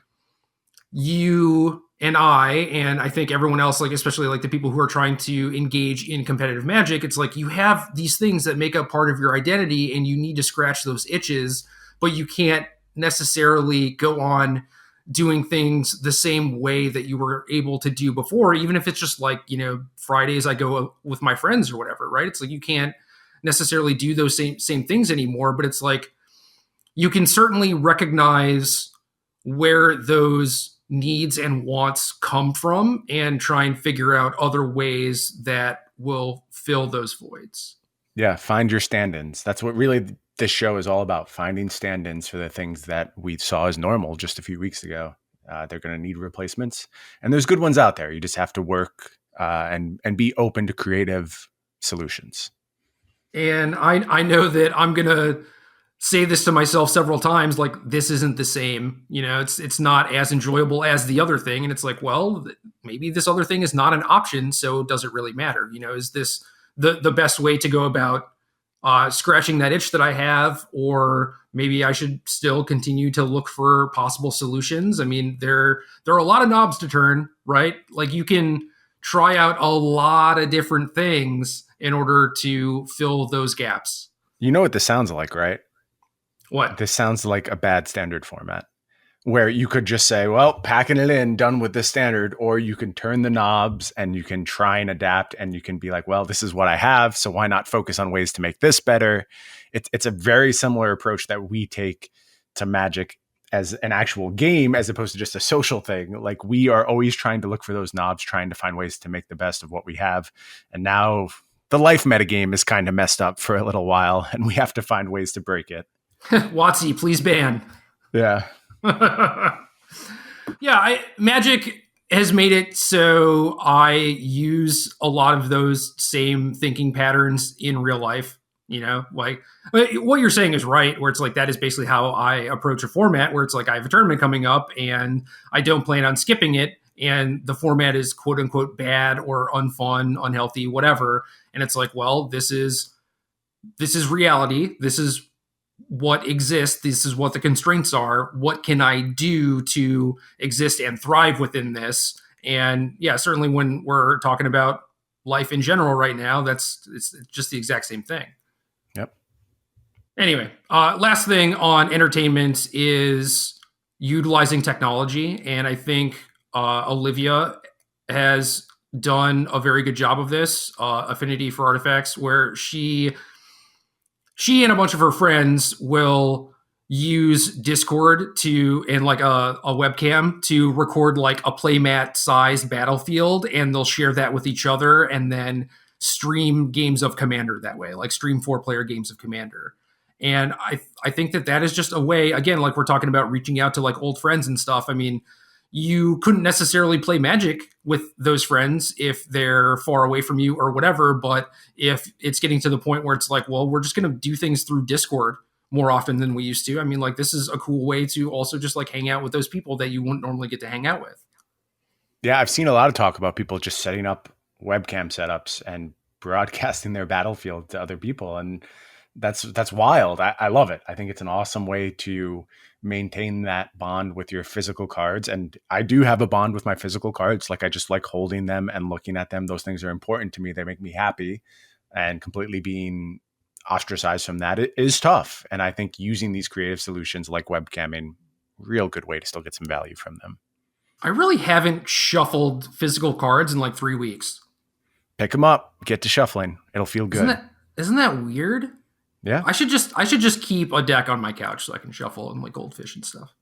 you and I think everyone else, like especially like the people who are trying to engage in competitive Magic, it's like you have these things that make up part of your identity and you need to scratch those itches, but you can't necessarily go on doing things the same way that you were able to do before, even if it's just like, Fridays I go with my friends or whatever, right? It's like you can't necessarily do those same things anymore, but it's like you can certainly recognize where those needs and wants come from and try and figure out other ways that will fill those voids. Yeah, find your stand-ins. That's what really this show is all about, finding stand-ins for the things that we saw as normal just a few weeks ago. They're going to need replacements, and there's good ones out there. You just have to work and be open to creative solutions. And I know that I'm going to say this to myself several times, like this isn't the same, it's not as enjoyable as the other thing. And it's like, well, maybe this other thing is not an option. So does it really matter? Is this the best way to go about scratching that itch that I have, or maybe I should still continue to look for possible solutions? I mean, there are a lot of knobs to turn, right? Like you can try out a lot of different things in order to fill those gaps. You know what this sounds like, right? What? This sounds like a bad standard format where you could just say, well, packing it in, done with this standard, or you can turn the knobs and you can try and adapt and you can be like, well, this is what I have, so why not focus on ways to make this better? It's a very similar approach that we take to Magic as an actual game as opposed to just a social thing. Like we are always trying to look for those knobs, trying to find ways to make the best of what we have. And now the life metagame is kind of messed up for a little while and we have to find ways to break it. WotC, please ban. Yeah. Yeah, Magic has made it so I use a lot of those same thinking patterns in real life. Like what you're saying is right, where it's like that is basically how I approach a format where it's like I have a tournament coming up and I don't plan on skipping it. And the format is quote unquote bad or unfun, unhealthy, whatever. And it's like, well, this is this is reality. This is what exists. This is what the constraints are. What can I do to exist and thrive within this? And yeah, certainly when we're talking about life in general right now, it's just the exact same thing. Yep. Anyway, last thing on entertainment is utilizing technology. And I think Olivia has done a very good job of this, Affinity for Artifacts, where she and a bunch of her friends will use Discord to and like a webcam to record like a playmat sized battlefield, and they'll share that with each other and then stream games of Commander that way, like stream 4-player games of Commander. And I think that is just a way, again, like we're talking about reaching out to like old friends and stuff. I mean, you couldn't necessarily play Magic with those friends if they're far away from you or whatever. But if it's getting to the point where it's like, well, we're just going to do things through Discord more often than we used to. I mean, like, this is a cool way to also just like hang out with those people that you wouldn't normally get to hang out with. Yeah, I've seen a lot of talk about people just setting up webcam setups and broadcasting their battlefield to other people. And that's wild. I love it. I think it's an awesome way to maintain that bond with your physical cards. And I do have a bond with my physical cards. Like, I just like holding them and looking at them. Those things are important to me. They make me happy, and completely being ostracized from that, it is tough. And I think using these creative solutions like webcamming, real good way to still get some value from them. I really haven't shuffled physical cards in like 3 weeks. Pick them up, get to shuffling. It'll feel good. Isn't that weird? Yeah. I should just keep a deck on my couch so I can shuffle and like goldfish and stuff.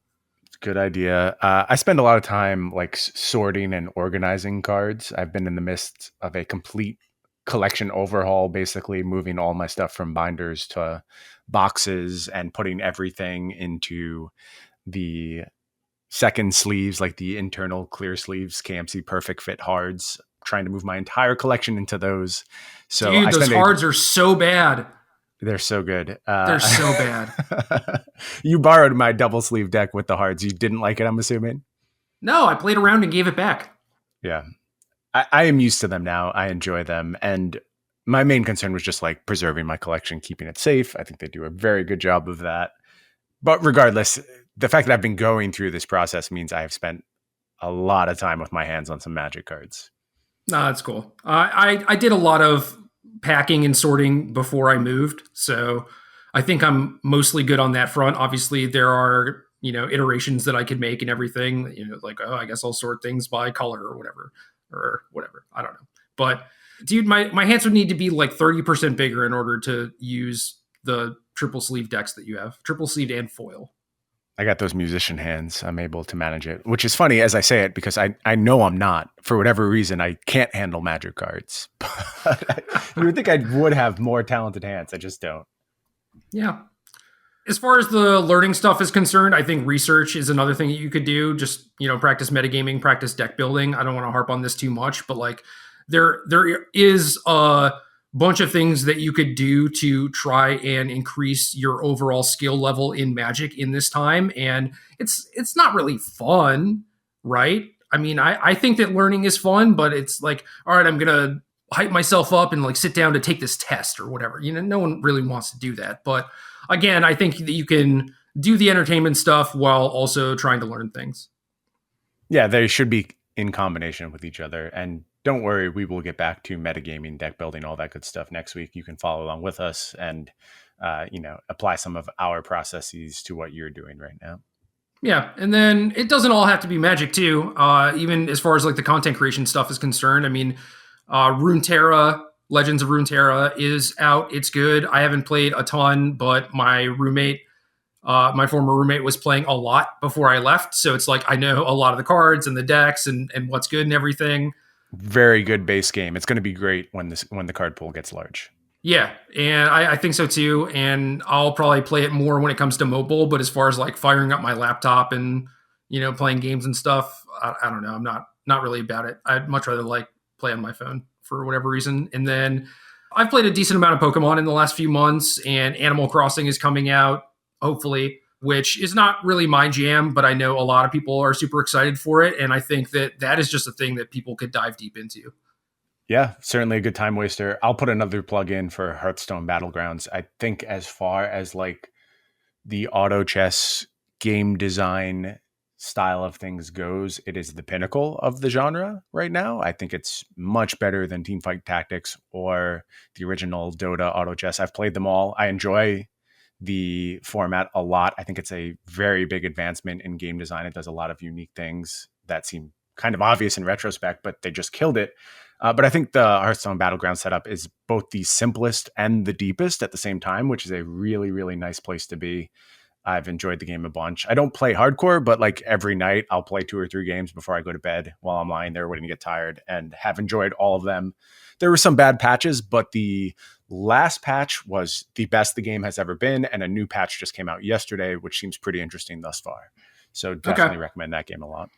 Good idea. I spend a lot of time like sorting and organizing cards. I've been in the midst of a complete collection overhaul, basically moving all my stuff from binders to boxes and putting everything into the second sleeves, like the internal clear sleeves, KMC Perfect Fit hards, trying to move my entire collection into those. So dude, those hards are so bad. They're so good. They're so bad. You borrowed my double sleeve deck with the hards. You didn't like it, I'm assuming? No, I played around and gave it back. Yeah. I am used to them now. I enjoy them. And my main concern was just like preserving my collection, keeping it safe. I think they do a very good job of that. But regardless, the fact that I've been going through this process means I have spent a lot of time with my hands on some Magic cards. No, that's cool. I did a lot of packing and sorting before I moved, so I think I'm mostly good on that front. Obviously, there are iterations that I could make and everything. Like, oh, I guess I'll sort things by color or whatever. I don't know, but dude, my hands would need to be like 30% bigger in order to use the triple sleeve decks that you have, triple sleeved and foil. I got those musician hands. I'm able to manage it, which is funny as I say it, because I know I'm not. For whatever reason, I can't handle Magic cards. You would think I would have more talented hands. I just don't. Yeah. As far as the learning stuff is concerned, I think research is another thing that you could do. Just, practice metagaming, practice deck building. I don't want to harp on this too much, but like there is a bunch of things that you could do to try and increase your overall skill level in Magic in this time. And it's not really fun, right? I mean, I think that learning is fun, but it's like, all right, I'm going to hype myself up and like sit down to take this test or whatever. No one really wants to do that. But again, I think that you can do the entertainment stuff while also trying to learn things. Yeah, they should be in combination with each other. And don't worry, we will get back to metagaming, deck building, all that good stuff next week. You can follow along with us and, apply some of our processes to what you're doing right now. Yeah, and then it doesn't all have to be Magic too. Even as far as like the content creation stuff is concerned, I mean, Runeterra, Legends of Runeterra is out. It's good. I haven't played a ton, but my former roommate was playing a lot before I left. So it's like I know a lot of the cards and the decks and what's good and everything. Very good base game. It's going to be great when the card pool gets large. Yeah, and I think so too. And I'll probably play it more when it comes to mobile. But as far as like firing up my laptop and playing games and stuff, I don't know. I'm not really about it. I'd much rather like play on my phone for whatever reason. And then I've played a decent amount of Pokemon in the last few months, and Animal Crossing is coming out, hopefully, which is not really my jam, but I know a lot of people are super excited for it. And I think that is just a thing that people could dive deep into. Yeah, certainly a good time waster. I'll put another plug in for Hearthstone Battlegrounds. I think as far as like the auto chess game design style of things goes, it is the pinnacle of the genre right now. I think it's much better than Teamfight Tactics or the original Dota auto chess. I've played them all. I enjoy the format a lot. I think it's a very big advancement in game design. It does a lot of unique things that seem kind of obvious in retrospect, but they just killed it. But I think the Hearthstone Battleground setup is both the simplest and the deepest at the same time, which is a really, really nice place to be. I've enjoyed the game a bunch. I don't play hardcore, but like every night I'll play 2 or 3 games before I go to bed while I'm lying there waiting to get tired, and have enjoyed all of them. There were some bad patches, but the last patch was the best the game has ever been. And a new patch just came out yesterday, which seems pretty interesting thus far. So definitely recommend that game a lot.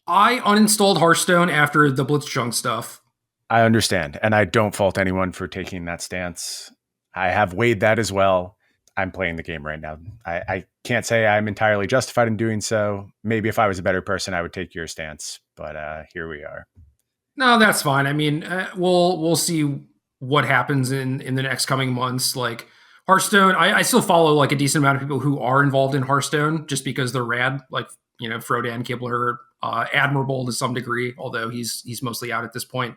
I uninstalled Hearthstone after the Blitzchung stuff. I understand. And I don't fault anyone for taking that stance. I have weighed that as well. I'm playing the game right now. I can't say I'm entirely justified in doing so. Maybe if I was a better person, I would take your stance. But here we are. No, that's fine. I mean, we'll see what happens in the next coming months. Like Hearthstone, I still follow like a decent amount of people who are involved in Hearthstone just because they're rad. Like Frodan Kibler, admirable to some degree, although he's mostly out at this point.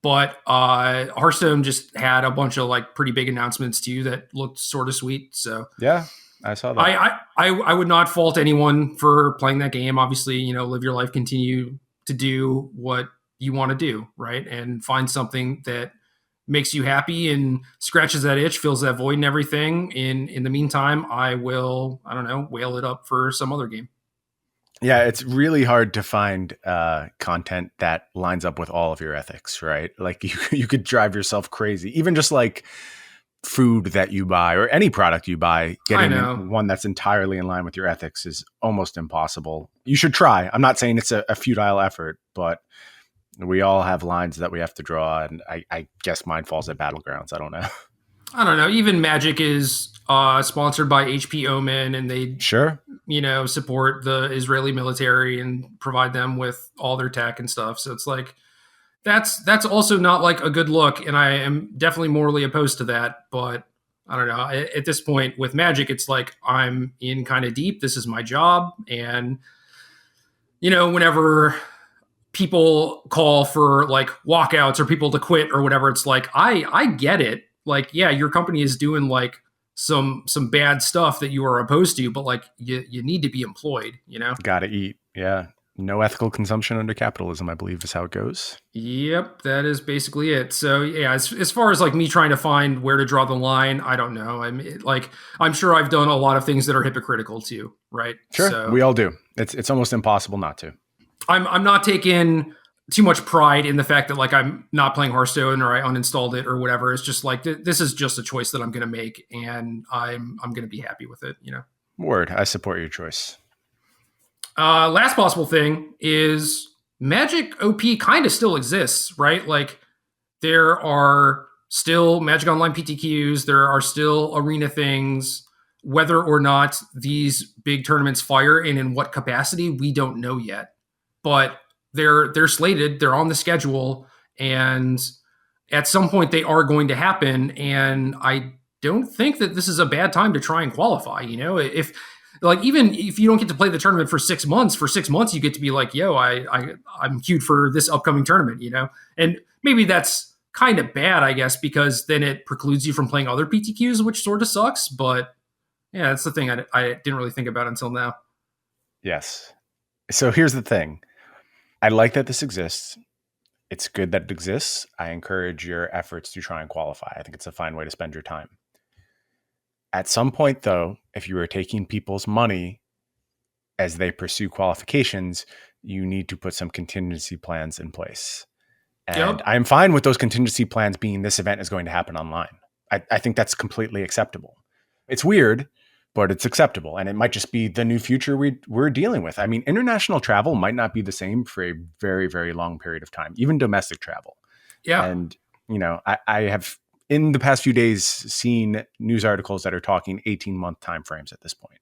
But Hearthstone just had a bunch of like pretty big announcements too that looked sort of sweet. So yeah, I saw that. I would not fault anyone for playing that game. Obviously, live your life, continue to do what you want to do, right? And find something that makes you happy and scratches that itch, fills that void and everything. In the meantime, I will, I don't know, whale it up for some other game. Yeah, it's really hard to find content that lines up with all of your ethics, right? Like you could drive yourself crazy. Even just like food that you buy or any product you buy, getting one that's entirely in line with your ethics is almost impossible. You should try. I'm not saying it's a futile effort, but we all have lines that we have to draw, and I guess mine falls at Battlegrounds. I don't know. I don't know. Even Magic is sponsored by HP Omen, and they support the Israeli military and provide them with all their tech and stuff. So it's like that's also not like a good look, and I am definitely morally opposed to that. But I don't know. At this point with Magic, it's like I'm in kind of deep. This is my job, and whenever people call for like walkouts or people to quit or whatever, it's like I get it. Like, yeah, your company is doing like some bad stuff that you are opposed to, but like you need to be employed, Gotta eat. Yeah. No ethical consumption under capitalism, I believe, is how it goes. Yep, that is basically it. So yeah, as far as like me trying to find where to draw the line, I don't know. I'm sure I've done a lot of things that are hypocritical too, right? Sure, so, we all do. It's almost impossible not to. I'm not taking too much pride in the fact that like I'm not playing Hearthstone or I uninstalled it or whatever. It's just like this is just a choice that I'm going to make, and I'm going to be happy with it. Word, I support your choice. Last possible thing is Magic OP kind of still exists, right? Like there are still Magic Online PTQs, there are still arena things. Whether or not these big tournaments fire and in what capacity, we don't know yet. But they're slated, they're on the schedule, and at some point they are going to happen. And I don't think that this is a bad time to try and qualify. If like even if you don't get to play the tournament for 6 months, you get to be like, yo, I'm queued for this upcoming tournament, and maybe that's kind of bad, I guess, because then it precludes you from playing other PTQs, which sort of sucks. But yeah, that's the thing I didn't really think about until now. Yes. So here's the thing. I like that this exists. It's good that it exists. I encourage your efforts to try and qualify. I think it's a fine way to spend your time. At some point, though, if you are taking people's money as they pursue qualifications, you need to put some contingency plans in place. And I'm fine with those contingency plans being this event is going to happen online. I think that's completely acceptable. It's weird, but it's acceptable. And it might just be the new future we're dealing with. I mean, international travel might not be the same for a very, very long period of time, even domestic travel. Yeah. And, I have in the past few days seen news articles that are talking 18-month timeframes at this point.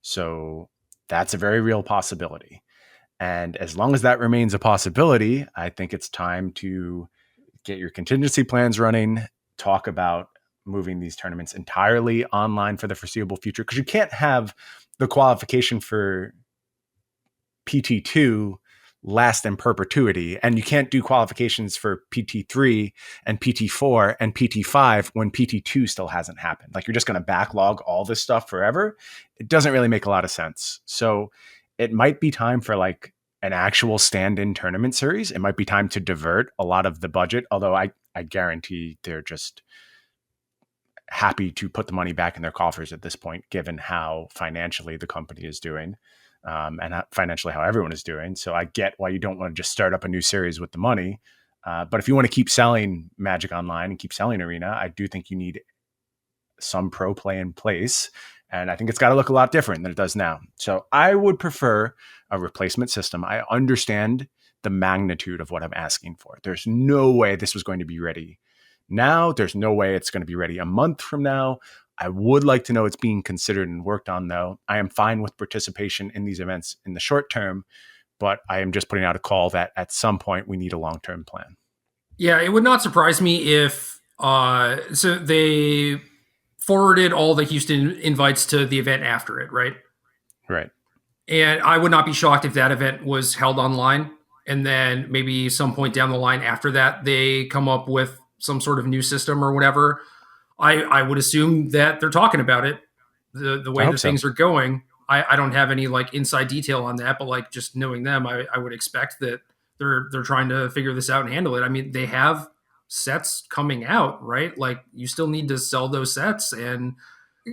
So that's a very real possibility. And as long as that remains a possibility, I think it's time to get your contingency plans running, talk about moving these tournaments entirely online for the foreseeable future, because you can't have the qualification for PT2 last in perpetuity, and you can't do qualifications for PT3 and PT4 and PT5 when PT2 still hasn't happened. Like, you're just going to backlog all this stuff forever. It doesn't really make a lot of sense. So it might be time for like an actual stand-in tournament series. It might be time to divert a lot of the budget, although I guarantee they're just happy to put the money back in their coffers at this point, given how financially the company is doing. And financially how everyone is doing. So I get why you don't want to just start up a new series with the money. But if you want to keep selling Magic Online and keep selling Arena, I do think you need some pro play in place. And I think it's got to look a lot different than it does now. So I would prefer a replacement system. I understand the magnitude of what I'm asking for. There's no way this was going to be ready now. There's no way it's going to be ready a month from now. I would like to know it's being considered and worked on, though. I am fine with participation in these events in the short term, but I am just putting out a call that at some point we need a long-term plan. Yeah, it would not surprise me if so they forwarded all the Houston invites to the event after it, right? Right. And I would not be shocked if that event was held online, and then maybe some point down the line after that, they come up with some sort of new system or whatever. I would assume that they're talking about it, the way that things are going. I don't have any like inside detail on that, but like just knowing them, I would expect that they're trying to figure this out and handle it. I mean, they have sets coming out, right? Like, you still need to sell those sets. And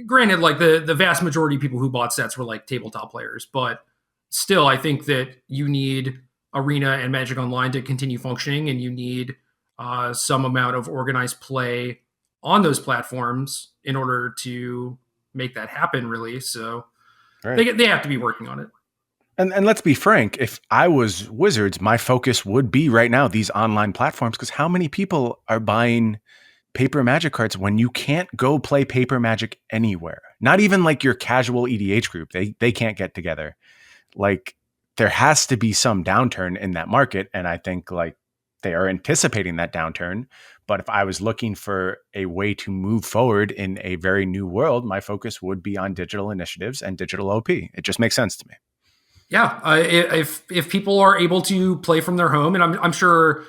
granted, like the vast majority of people who bought sets were like tabletop players, but still, I think that you need Arena and Magic Online to continue functioning, and you need some amount of organized play on those platforms in order to make that happen, really. So right. They have to be working on it. And let's be frank, if I was Wizards, my focus would be right now these online platforms, because how many people are buying paper Magic cards when you can't go play paper Magic anywhere? Not even like your casual EDH group. They can't get together. Like, there has to be some downturn in that market, and I think like they are anticipating that downturn. But if I was looking for a way to move forward in a very new world, my focus would be on digital initiatives and digital OP. It just makes sense to me. Yeah, if people are able to play from their home, and I'm sure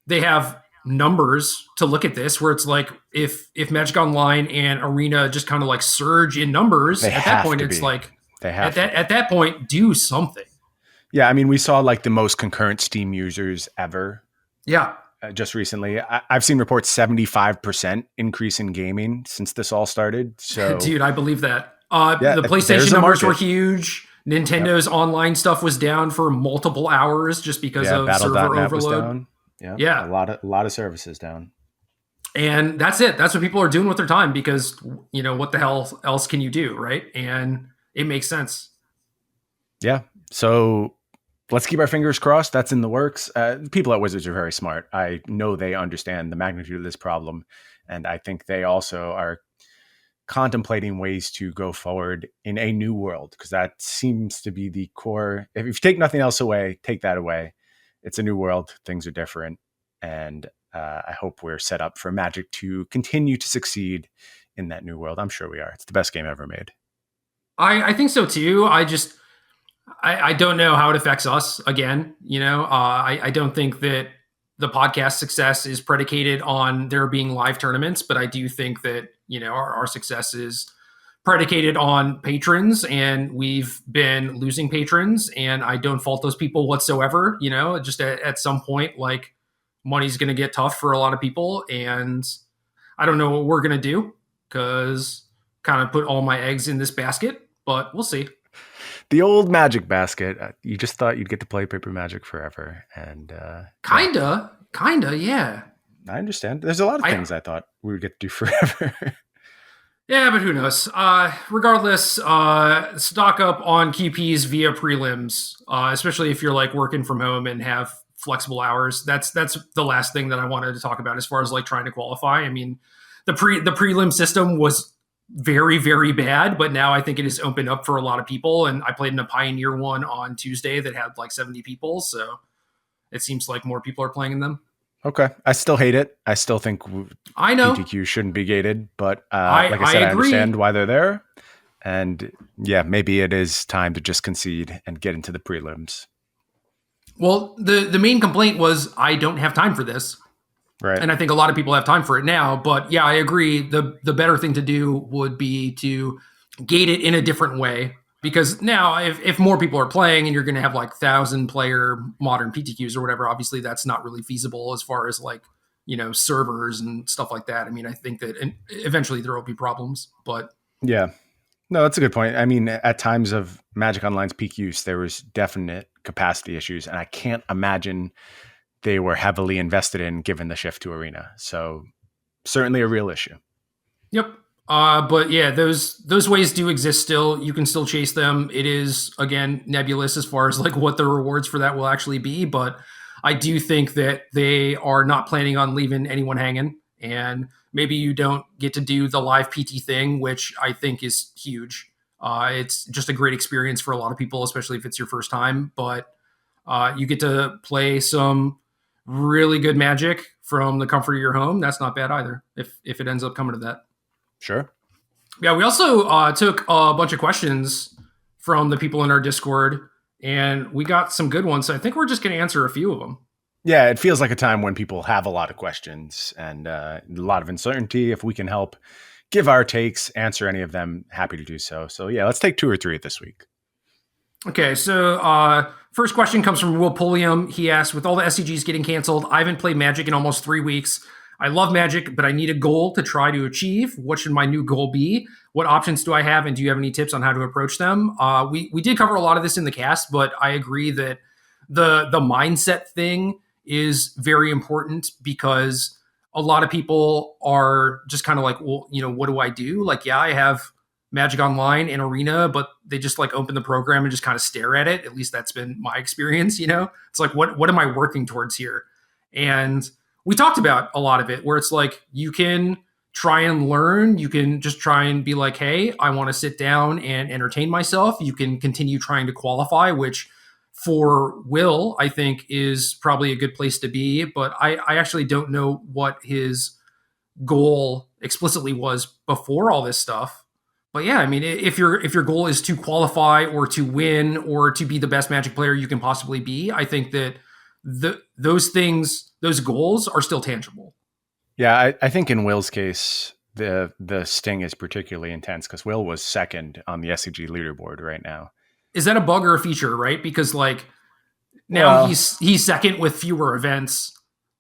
they have numbers to look at this, where it's like if Magic Online and Arena just kind of like surge in numbers, at that point it's like at that point, do something. Yeah, I mean, we saw like the most concurrent Steam users ever. Yeah. Just recently, I've seen reports 75% increase in gaming since this all started. So, dude, I believe that. The PlayStation numbers were huge. Nintendo's online stuff was down for multiple hours just because of server overload. Was down. Yeah, a lot of services down. And that's it. That's what people are doing with their time, because what the hell else can you do, right? And it makes sense. Yeah. So let's keep our fingers crossed. That's in the works. People at Wizards are very smart. I know they understand the magnitude of this problem. And I think they also are contemplating ways to go forward in a new world, because that seems to be the core. If you take nothing else away, take that away. It's a new world. Things are different. And I hope we're set up for Magic to continue to succeed in that new world. I'm sure we are. It's the best game ever made. I think so too. I don't know how it affects us again. I don't think that the podcast success is predicated on there being live tournaments, but I do think that, our success is predicated on patrons, and we've been losing patrons, and I don't fault those people whatsoever. Just at some point, like, money's going to get tough for a lot of people, and I don't know what we're going to do, because kind of put all my eggs in this basket, but we'll see. The old Magic basket. You just thought you'd get to play paper Magic forever, and kinda, yeah. I understand. There's a lot of things I thought we would get to do forever. Yeah, but who knows? Regardless, stock up on QPs via prelims, especially if you're like working from home and have flexible hours. That's the last thing that I wanted to talk about as far as like trying to qualify. I mean, the prelim system was very, very bad, but now I think it has opened up for a lot of people. And I played in a Pioneer one on Tuesday that had like 70 people. So it seems like more people are playing in them. Okay. I still hate it. I still think I know. PTQ shouldn't be gated, but like I I said, I agree. understand why they're there. And yeah, maybe it is time to just concede and get into the prelims. Well, the main complaint was I don't have time for this. Right. And I think a lot of people have time for it now. But yeah, I agree. The better thing to do would be to gate it in a different way. Because now, if more people are playing and you're going to have like 1,000 player modern PTQs or whatever, obviously that's not really feasible as far as like, servers and stuff like that. I mean, I think that eventually there will be problems, but Yeah. No, that's a good point. I mean, at times of Magic Online's peak use, there was definite capacity issues, and I can't imagine they were heavily invested in given the shift to Arena. So certainly a real issue. yep. But yeah, those ways do exist still. You can still chase them. It is again nebulous as far as like what the rewards for that will actually be, but I do think that they are not planning on leaving anyone hanging. And maybe you don't get to do the live PT thing, which I think is huge. It's just a great experience for a lot of people, especially if it's your first time. But you get to play some really good Magic from the comfort of your home. That's not bad either. If it ends up coming to that. Sure. Yeah, we also took a bunch of questions from the people in our Discord, and we got some good ones. So I think we're just going to answer a few of them. Yeah, it feels like a time when people have a lot of questions and a lot of uncertainty. If we can help give our takes, answer any of them, happy to do so. So yeah, let's take 2 or 3 this week. Okay, so first question comes from Will Pulliam. He asked, with all the SCGs getting canceled, I haven't played Magic in almost 3 weeks. I love Magic, but I need a goal to try to achieve. What should my new goal be? What options do I have, and do you have any tips on how to approach them? We did cover a lot of this in the cast, but I agree that the mindset thing is very important because a lot of people are just kind of like, well, what do I do? Like, yeah, I have Magic Online and Arena, but they just like open the program and just kind of stare at it. At least that's been my experience. It's like, what am I working towards here? And we talked about a lot of it where it's like you can try and learn. You can just try and be like, hey, I want to sit down and entertain myself. You can continue trying to qualify, which for Will, I think is probably a good place to be. But I actually don't know what his goal explicitly was before all this stuff. But yeah, I mean, if your goal is to qualify or to win or to be the best Magic player you can possibly be, I think that those goals are still tangible. Yeah, I think in Will's case, the sting is particularly intense because Will was second on the SCG leaderboard right now. Is that a bug or a feature, right? Because like now Well, he's second with fewer events.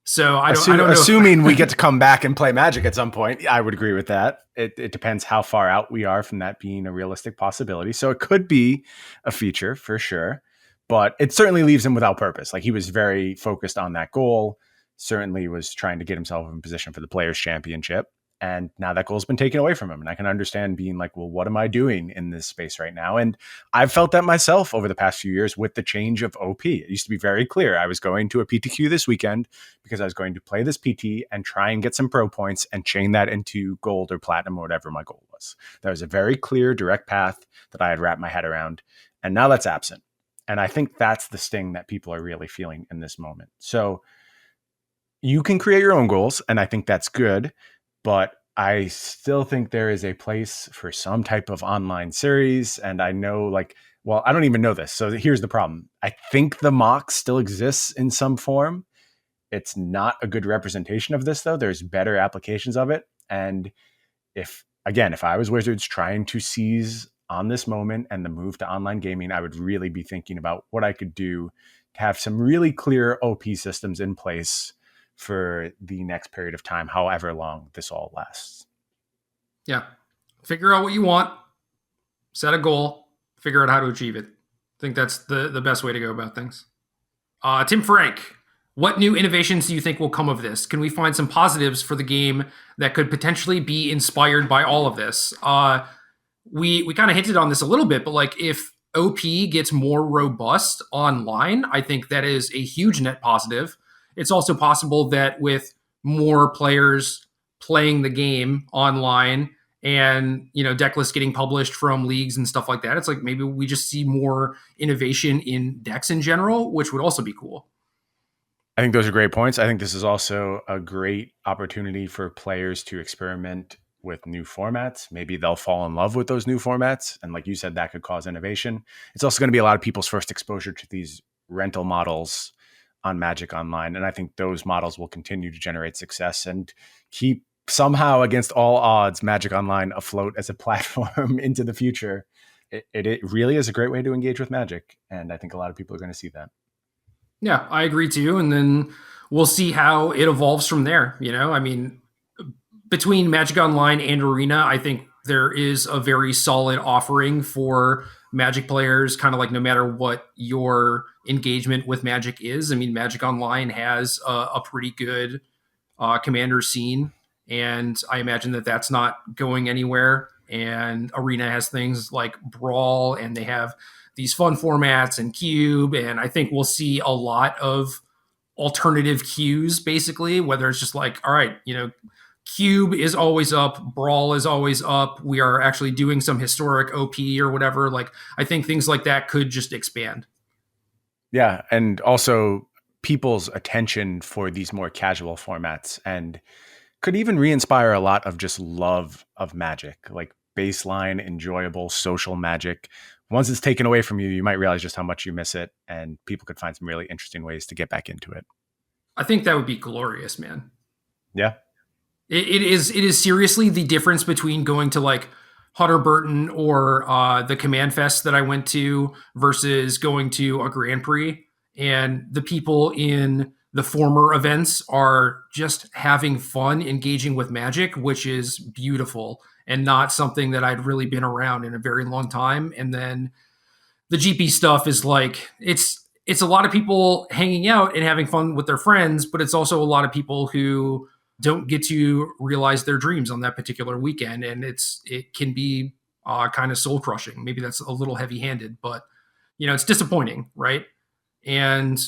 So I don't know. Assuming we get to come back and play Magic at some point, I would agree with that. It depends how far out we are from that being a realistic possibility. So it could be a feature for sure, but it certainly leaves him without purpose. Like he was very focused on that goal, certainly was trying to get himself in position for the Players' Championship. And now that goal's been taken away from him. And I can understand being like, well, what am I doing in this space right now? And I've felt that myself over the past few years with the change of OP. It used to be very clear. I was going to a PTQ this weekend because I was going to play this PT and try and get some pro points and chain that into gold or platinum or whatever my goal was. That was a very clear, direct path that I had wrapped my head around. And now that's absent. And I think that's the sting that people are really feeling in this moment. So you can create your own goals, and I think that's good. But I still think there is a place for some type of online series. And I know, like, well, I don't even know this. So here's the problem. I think the mock still exists in some form. It's not a good representation of this, though. There's better applications of it. And if I was Wizards trying to seize on this moment and the move to online gaming, I would really be thinking about what I could do to have some really clear OP systems in place for the next period of time, however long this all lasts. Yeah, figure out what you want, set a goal, figure out how to achieve it. I think that's the best way to go about things. Tim Frank, what new innovations do you think will come of this? Can we find some positives for the game that could potentially be inspired by all of this? We kind of hinted on this a little bit, but like if OP gets more robust online, I think that is a huge net positive. It's also possible that with more players playing the game online and deck lists getting published from leagues and stuff like that, it's like maybe we just see more innovation in decks in general, which would also be cool. I think those are great points. I think this is also a great opportunity for players to experiment with new formats. Maybe they'll fall in love with those new formats. And like you said, that could cause innovation. It's also going to be a lot of people's first exposure to these rental models on Magic Online. And I think those models will continue to generate success and keep somehow, against all odds, Magic Online afloat as a platform into the future. It really is a great way to engage with Magic. And I think a lot of people are going to see that. Yeah, I agree too. And then we'll see how it evolves from there. You know, I mean, between Magic Online and Arena, I think there is a very solid offering for Magic players, kind of like no matter what your engagement with Magic is. I mean, Magic Online has a pretty good commander scene, and I imagine that that's not going anywhere. And Arena has things like Brawl, and they have these fun formats and Cube, and I think we'll see a lot of alternative queues, basically, whether it's just like, all right, you know, Cube is always up, Brawl is always up. We are actually doing some historic OP or whatever. Like, I think things like that could just expand. Yeah, and also people's attention for these more casual formats and could even re-inspire a lot of just love of Magic, like baseline, enjoyable, social Magic. Once it's taken away from you, you might realize just how much you miss it, and people could find some really interesting ways to get back into it. I think that would be glorious, man. Yeah. It is seriously the difference between going to like Hutter Burton or the Command Fest that I went to versus going to a Grand Prix. And the people in the former events are just having fun engaging with Magic, which is beautiful and not something that I'd really been around in a very long time. And then the GP stuff is like it's a lot of people hanging out and having fun with their friends, but it's also a lot of people who don't get to realize their dreams on that particular weekend, and it can be kind of soul crushing. Maybe that's a little heavy handed, but you know, it's disappointing, right? And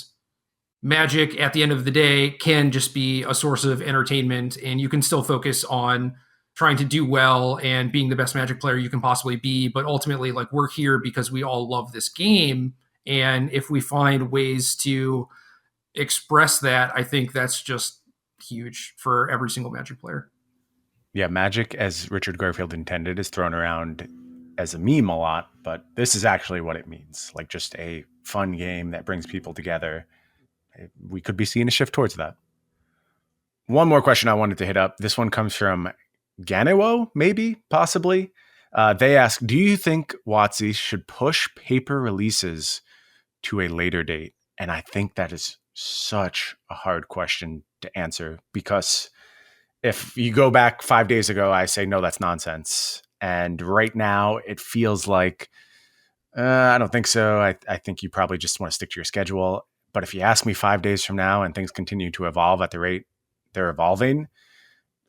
Magic at the end of the day can just be a source of entertainment, and you can still focus on trying to do well and being the best Magic player you can possibly be. But ultimately, like, we're here because we all love this game, and if we find ways to express that, I think that's just huge for every single Magic player. Yeah, Magic, as Richard Garfield intended, is thrown around as a meme a lot, but this is actually what it means. Like, just a fun game that brings people together. We could be seeing a shift towards that. One more question I wanted to hit up. This one comes from Ganewo, maybe, possibly. They ask, do you think WotC should push paper releases to a later date? And I think that is such a hard question to answer, because if you go back 5 days ago, I say, no, that's nonsense. And right now it feels like, I don't think so. I think you probably just want to stick to your schedule. But if you ask me 5 days from now and things continue to evolve at the rate they're evolving,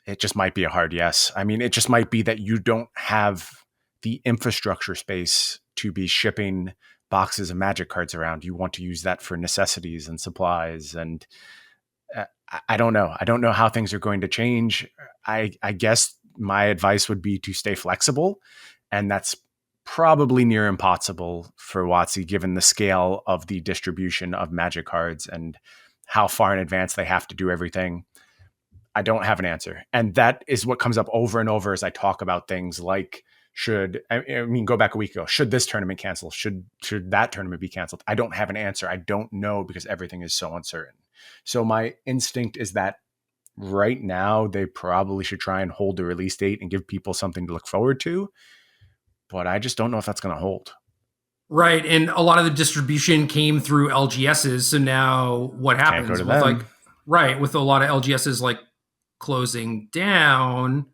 it just might be a hard yes. I mean, it just might be that you don't have the infrastructure space to be shipping boxes of Magic cards around. You want to use that for necessities and supplies. And I don't know. I don't know how things are going to change. I guess my advice would be to stay flexible. And that's probably near impossible for WotC, given the scale of the distribution of Magic cards and how far in advance they have to do everything. I don't have an answer. And that is what comes up over and over as I talk about things like, go back a week ago, should this tournament cancel? Should that tournament be canceled? I don't have an answer. I don't know, because everything is so uncertain. So my instinct is that right now they probably should try and hold the release date and give people something to look forward to. But I just don't know if that's going to hold. Right. And a lot of the distribution came through LGSs. So now what happens with them. With a lot of LGSs like closing down,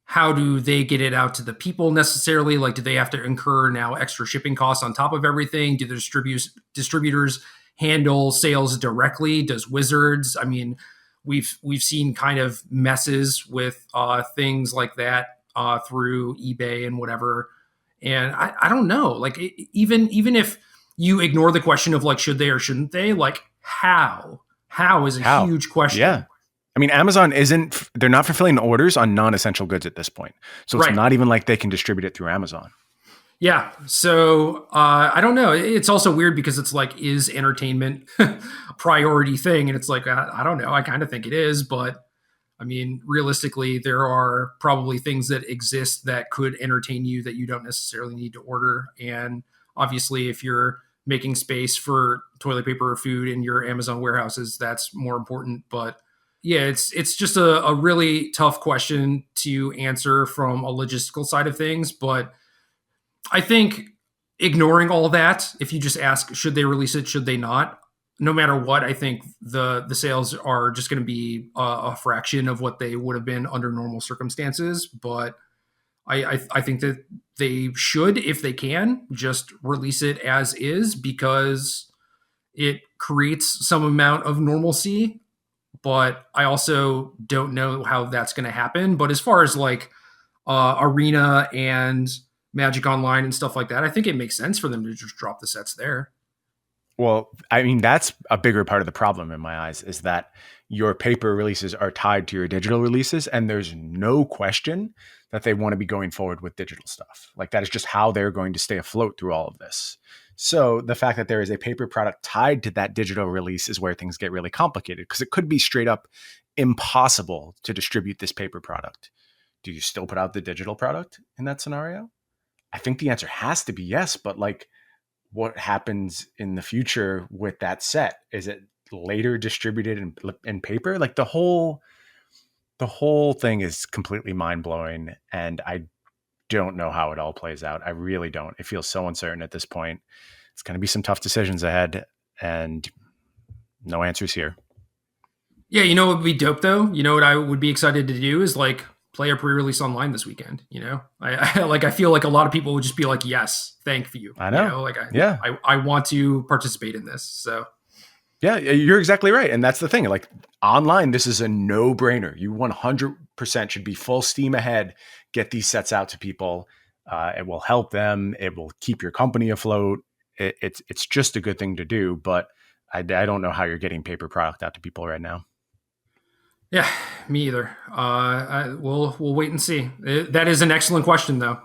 how do they get it out to the people necessarily? Like, do they have to incur now extra shipping costs on top of everything? Do the distributors handle sales directly? Does Wizards? I mean, we've seen kind of messes with things like that through eBay and whatever. And I don't know, like, even if you ignore the question of like, should they or shouldn't they, like, how is a huge question. Yeah. I mean, Amazon they're not fulfilling orders on non-essential goods at this point. So it's not even like they can distribute it through Amazon. Yeah. So I don't know. It's also weird because it's like, is entertainment a priority thing? And it's like, I don't know. I kind of think it is, but I mean, realistically, there are probably things that exist that could entertain you that you don't necessarily need to order. And obviously, if you're making space for toilet paper or food in your Amazon warehouses, that's more important. But yeah, it's just a really tough question to answer from a logistical side of things. But I think ignoring all that, if you just ask, should they release it, should they not? No matter what, I think the sales are just going to be a fraction of what they would have been under normal circumstances. But I think that they should, if they can, just release it as is because it creates some amount of normalcy. But I also don't know how that's going to happen. But as far as like Arena and Magic Online and stuff like that, I think it makes sense for them to just drop the sets there. Well, I mean, that's a bigger part of the problem in my eyes is that your paper releases are tied to your digital releases, and there's no question that they want to be going forward with digital stuff. Like that is just how they're going to stay afloat through all of this. So the fact that there is a paper product tied to that digital release is where things get really complicated because it could be straight up impossible to distribute this paper product. Do you still put out the digital product in that scenario? I think the answer has to be yes, but like what happens in the future with that set? Is it later distributed in paper? Like the whole thing is completely mind-blowing, and I don't know how it all plays out. I really don't. It feels so uncertain at this point. It's going to be some tough decisions ahead, and no answers here. Yeah, you know what would be dope though? You know what I would be excited to do is like play a pre-release online this weekend. You know, I feel like a lot of people would just be like, "Yes, thank you." I know. You know, like I want to participate in this. So yeah, you're exactly right, and that's the thing. Like online, this is a no-brainer. You 100% should be full steam ahead. Get these sets out to people. It will help them. It will keep your company afloat. It's just a good thing to do. But I don't know how you're getting paper product out to people right now. yeah, me either. We'll wait and see. That is an excellent question, though.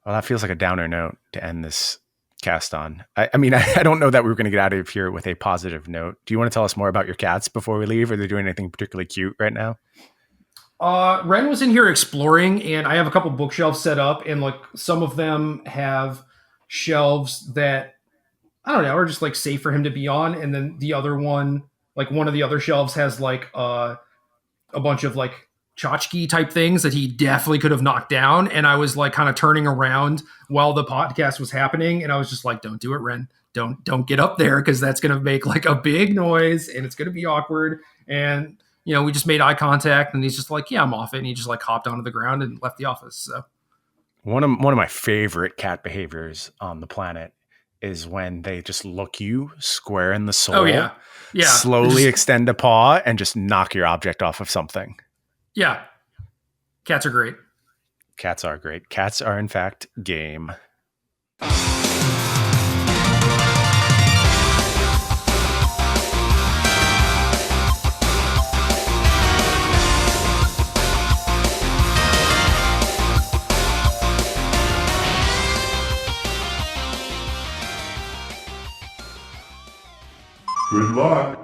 Well, that feels like a downer note to end this cast on. I mean, I don't know that we were going to get out of here with a positive note. Do you want to tell us more about your cats before we leave? Are they doing anything particularly cute right now? Ren was in here exploring, and I have a couple bookshelves set up, and like some of them have shelves that I don't know are just like safe for him to be on, and then the other one, like one of the other shelves, has like a bunch of like tchotchke type things that he definitely could have knocked down. And I was like kind of turning around while the podcast was happening. And I was just like, don't do it, Ren. Don't get up there because that's going to make like a big noise and it's going to be awkward. And, you know, we just made eye contact and he's just like, yeah, I'm off it. And he just like hopped onto the ground and left the office. So one of my favorite cat behaviors on the planet is when they just look you square in the soul. Oh, yeah. Yeah. Slowly extend a paw and just knock your object off of something. Yeah. Cats are great. Cats are great. Cats are, in fact, game. Good luck.